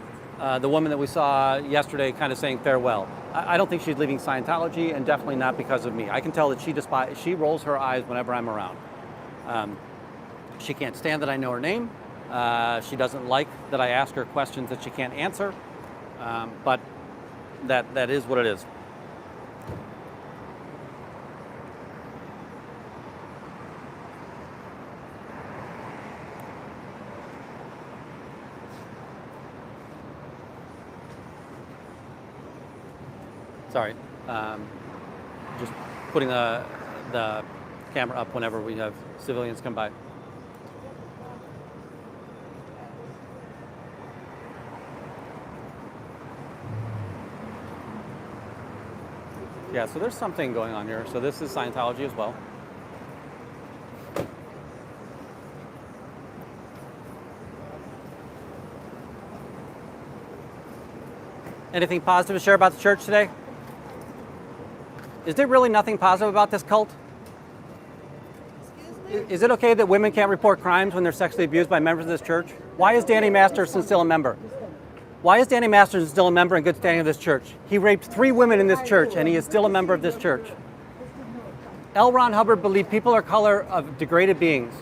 [SPEAKER 1] the woman that we saw yesterday kind of saying farewell, I don't think she's leaving Scientology, and definitely not because of me. I can tell that she rolls her eyes whenever I'm around. She can't stand that I know her name. She doesn't like that I ask her questions that she can't answer, but that is what it is. Sorry, just putting the camera up whenever we have civilians come by. Yeah, so there's something going on here. So this is Scientology as well. Anything positive to share about the church today? Is there really nothing positive about this cult? Is it okay that women can't report crimes when they're sexually abused by members of this church? Why is Danny Masterson still a member? Why is Danny Masterson still a member in good standing of this church? He raped 3 women in this church, and he is still a member of this church. L. Ron Hubbard believed people are color of degraded beings.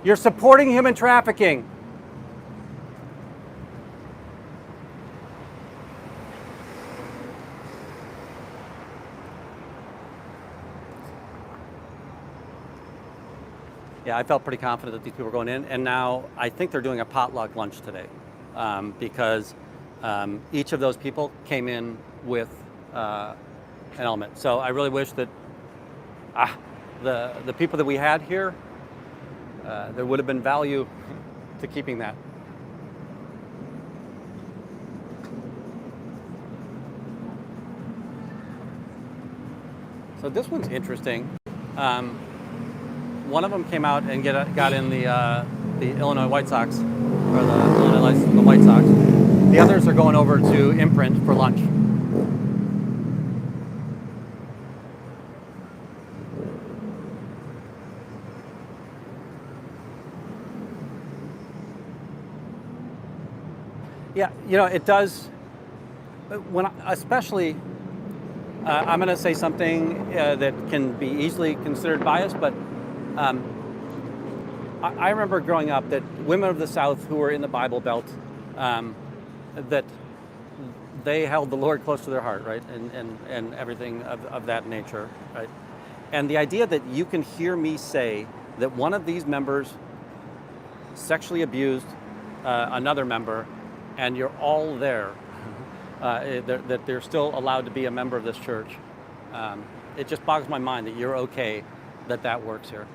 [SPEAKER 1] You're supporting human trafficking. Yeah, I felt pretty confident that these people were going in, and now I think they're doing a potluck lunch today because each of those people came in with an element. So I really wish that the people that we had here, there would have been value to keeping that. So this one's interesting. One of them came out and got in the Illinois White Sox, or the White Sox. The others are going over to Imprint for lunch. Yeah, you know, it does. Especially, I'm going to say something that can be easily considered biased, but I remember growing up that women of the South who were in the Bible Belt, that they held the Lord close to their heart, right? And everything of that nature, right? And the idea that you can hear me say that one of these members sexually abused another member, and you're all there, that they're still allowed to be a member of this church. It just boggles my mind that you're okay that works here.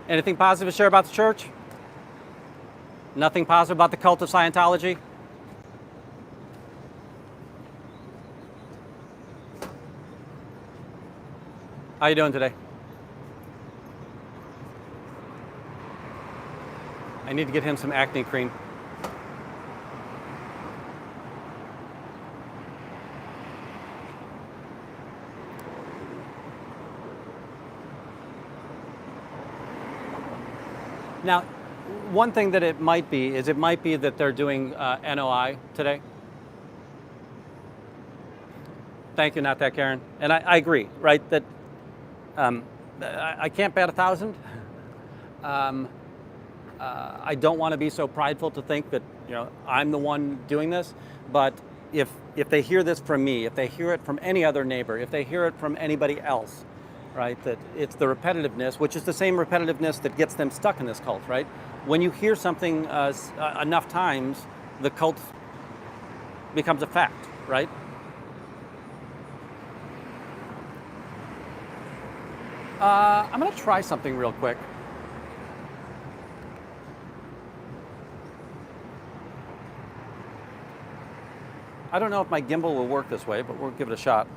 [SPEAKER 1] Anything positive to share about the church? Nothing positive about the cult of Scientology? How you doing today? I need to get him some acne cream. Now, one thing that it might be that they're doing NOI today. Thank you, not that, Karen. And I agree, right, that I can't bat 1,000. I don't want to be so prideful to think that I'm the one doing this, but if they hear this from me, if they hear it from any other neighbor, if they hear it from anybody else, right, that it's the repetitiveness, which is the same repetitiveness that gets them stuck in this cult, right? When you hear something enough times, the cult becomes a fact, right? I'm going to try something real quick. I don't know if my gimbal will work this way, but we'll give it a shot.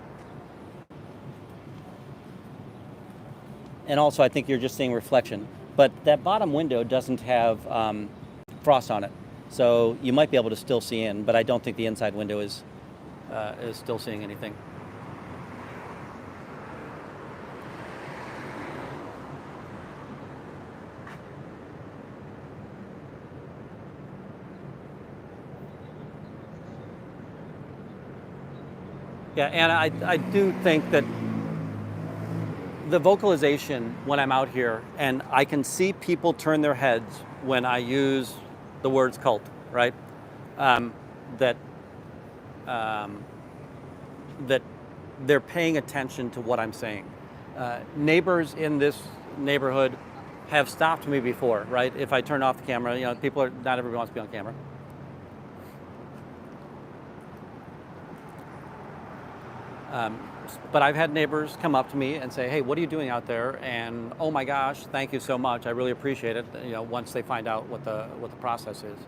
[SPEAKER 1] And also, I think you're just seeing reflection. But that bottom window doesn't have frost on it. So you might be able to still see in, but I don't think the inside window is still seeing anything. Yeah, and I do think that the vocalization when I'm out here, and I can see people turn their heads when I use the words cult, right? That they're paying attention to what I'm saying. Neighbors in this neighborhood have stopped me before, right? If I turn off the camera, not everybody wants to be on camera. But I've had neighbors come up to me and say, "Hey, what are you doing out there?" And oh my gosh, thank you so much. I really appreciate it. Once they find out what the process is.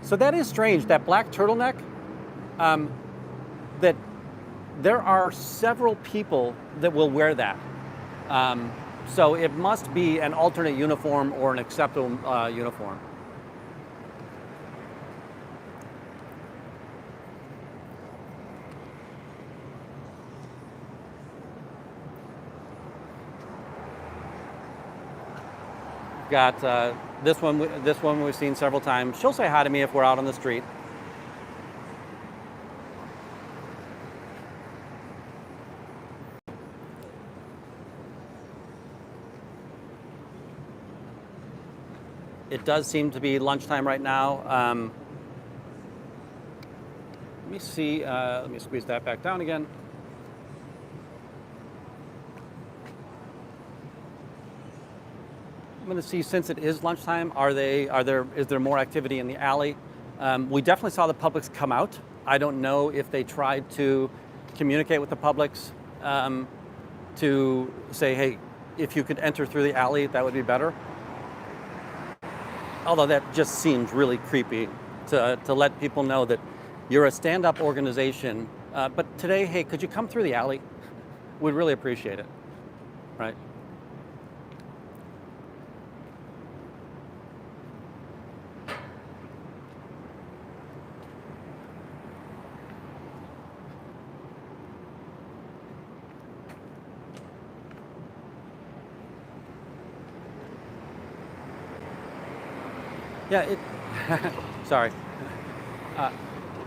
[SPEAKER 1] So that is strange. That black turtleneck. That there are several people that will wear that. So it must be an alternate uniform or an acceptable uniform. Got this one we've seen several times. She'll say hi to me if we're out on the street. It does seem to be lunchtime right now. Let me see. Let me squeeze that back down again. I'm going to see, since it is lunchtime, is there more activity in the alley? We definitely saw the Publix come out. I don't know if they tried to communicate with the Publix to say, hey, if you could enter through the alley, that would be better. Although that just seems really creepy to let people know that you're a stand-up organization. But today, hey, could you come through the alley? We'd really appreciate it, right? Yeah, sorry.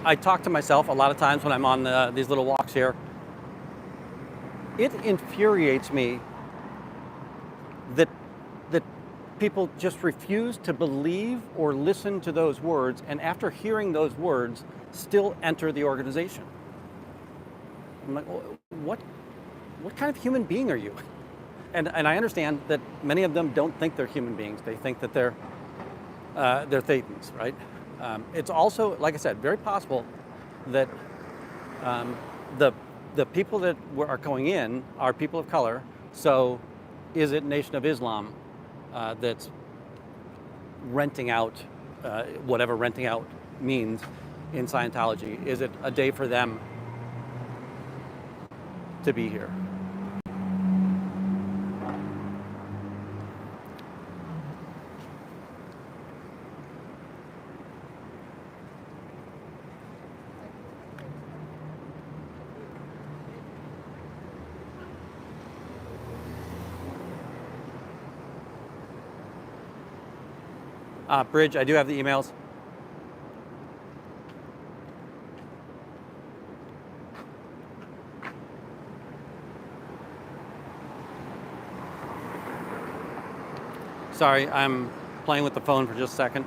[SPEAKER 1] I talk to myself a lot of times when I'm on these little walks here. It infuriates me that people just refuse to believe or listen to those words, and after hearing those words, still enter the organization. I'm like, what kind of human being are you? And I understand that many of them don't think they're human beings. They think that they're Thetans, right? It's also, like I said, very possible that the people that are going in are people of color. So is it Nation of Islam that's renting out whatever renting out means in Scientology? Is it a day for them to be here? Bridge, I do have the emails. Sorry, I'm playing with the phone for just a second.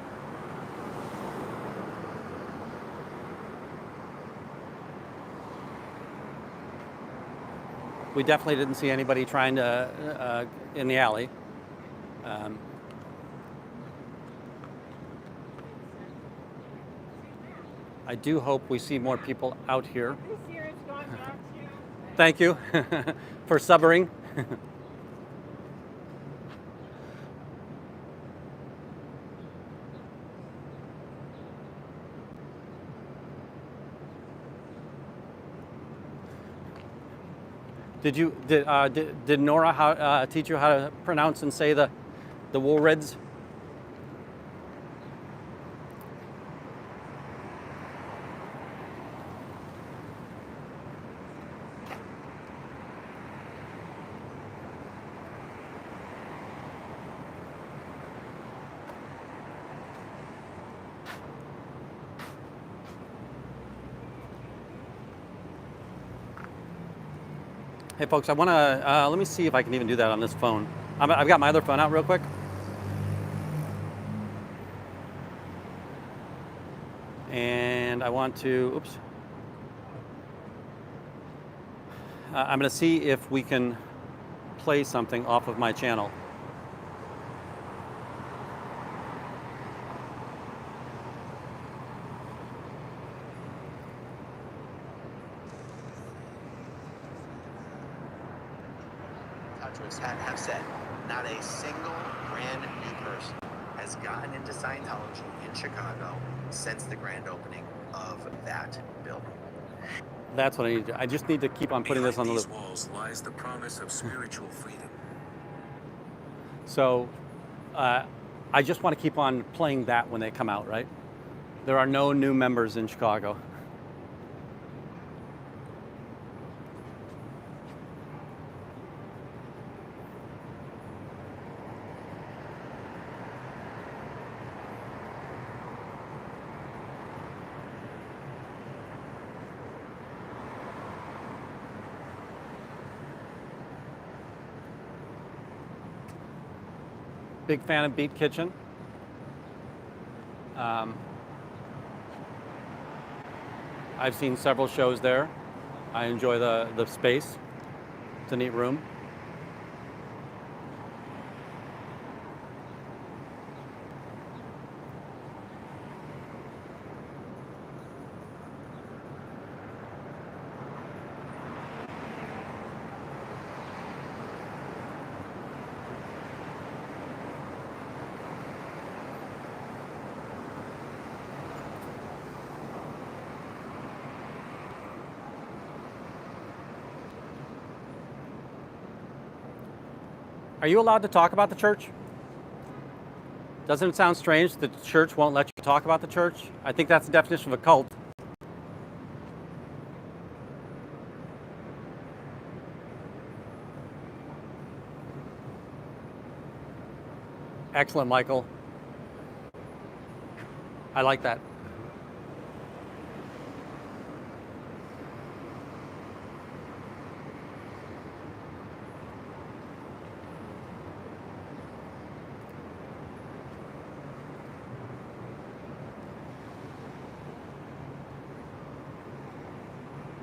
[SPEAKER 1] We definitely didn't see anybody trying to in the alley. I do hope we see more people out here. Thank you for subbering. Did Nora teach you how to pronounce and say the Woolrids? Hey folks, I want to, let me see if I can even do that on this phone. I've got my other phone out real quick. And I want to, oops. I'm going to see if we can play something off of my channel.
[SPEAKER 5] Have said not a single brand new person has gotten into Scientology in Chicago since the grand opening of that building.
[SPEAKER 1] That's what I need to do. I just need to keep on putting this on the
[SPEAKER 6] Behind these walls lies the promise of spiritual freedom.
[SPEAKER 1] So I just want to keep on playing that when they come out, right? There are no new members in Chicago. Big fan of Beat Kitchen. I've seen several shows there. I enjoy the space. It's a neat room. Are you allowed to talk about the church? Doesn't it sound strange that the church won't let you talk about the church? I think that's the definition of a cult. Excellent, Michael. I like that.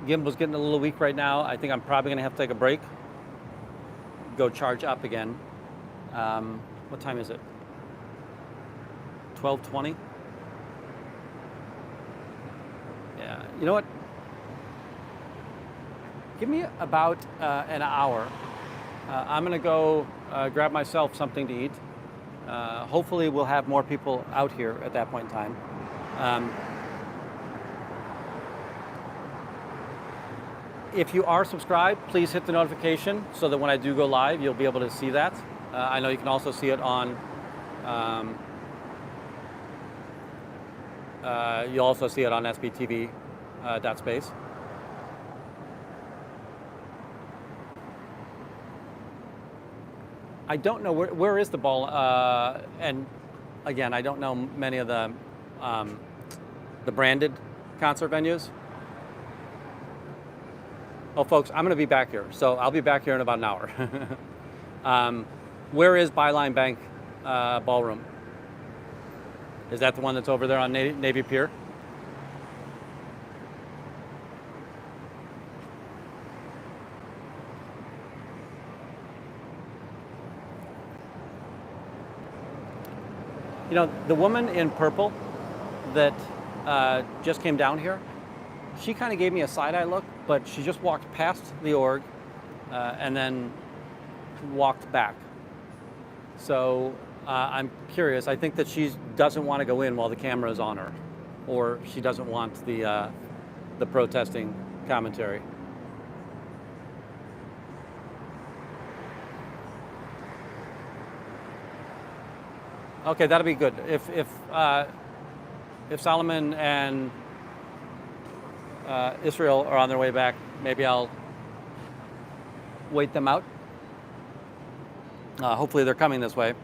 [SPEAKER 1] Gimbal's getting a little weak right now. I think I'm probably going to have to take a break. Go charge up again. What time is it? 12:20? Yeah, you know what? Give me about an hour. I'm going to go grab myself something to eat. Hopefully we'll have more people out here at that point in time. If you are subscribed, please hit the notification so that when I do go live, you'll be able to see that. I know you can also see it on, you'll also see it on SBTV .space. I don't know, where is the ball? And again, I don't know many of the branded concert venues. Oh, folks, I'm going to be back here. So I'll be back here in about an hour. Where is Byline Bank ballroom. Is that the one that's over there on Navy Pier? You know, the woman in purple that just came down here, she kind of gave me a side-eye look, but she just walked past the org and then walked back. So I'm curious. I think that she doesn't want to go in while the camera is on her, or she doesn't want the protesting commentary. Okay, that'll be good. If Solomon and Yisroel are on their way back, maybe I'll wait them out. Hopefully they're coming this way.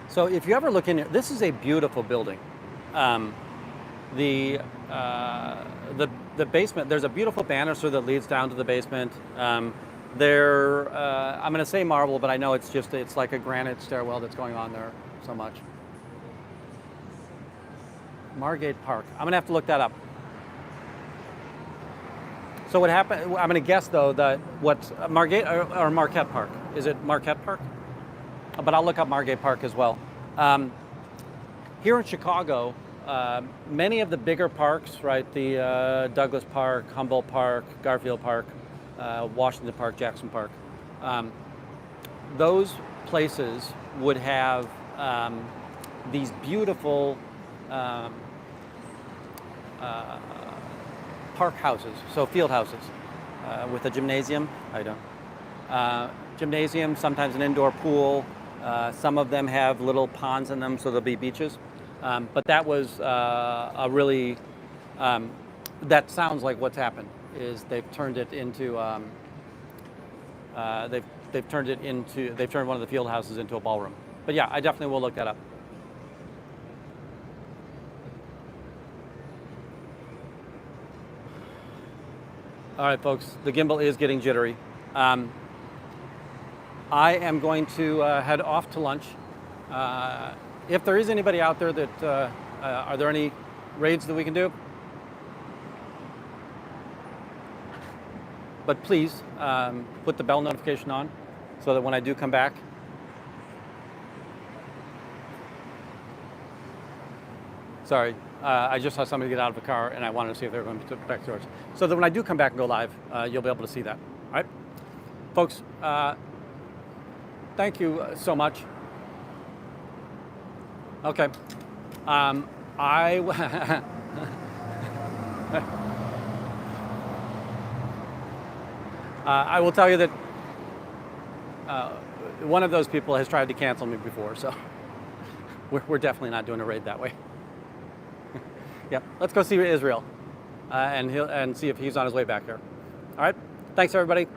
[SPEAKER 1] So if you ever look in here, this is a beautiful building. The basement, there's a beautiful banister that leads down to the basement. I'm going to say marble, but I know it's like a granite stairwell that's going on there so much. Margate Park. I'm going to have to look that up. So what happened, I'm going to guess though that what's Margate or Marquette Park? Is it Marquette Park? But I'll look up Margate Park as well. Here in Chicago, many of the bigger parks, right, the Douglas Park, Humboldt Park, Garfield Park, Washington Park, Jackson Park, those places would have these beautiful park houses, so field houses, with a gymnasium. Gymnasium, sometimes an indoor pool. Some of them have little ponds in them, so there'll be beaches. But that was a really, that sounds like what's happened, is they've turned it into, they've turned one of the field houses into a ballroom. But yeah, I definitely will look that up. All right, folks, the gimbal is getting jittery. I am going to head off to lunch. If there is anybody out there that, are there any raids that we can do? But please put the bell notification on so that when I do come back, sorry, I just saw somebody get out of a car and I wanted to see if they were going to back doors. So that when I do come back and go live, you'll be able to see that. All right, folks, thank you so much. Okay. I will tell you that one of those people has tried to cancel me before, so we're definitely not doing a raid that way. Yeah, let's go see Yisroel and see if he's on his way back here. All right. Thanks, everybody.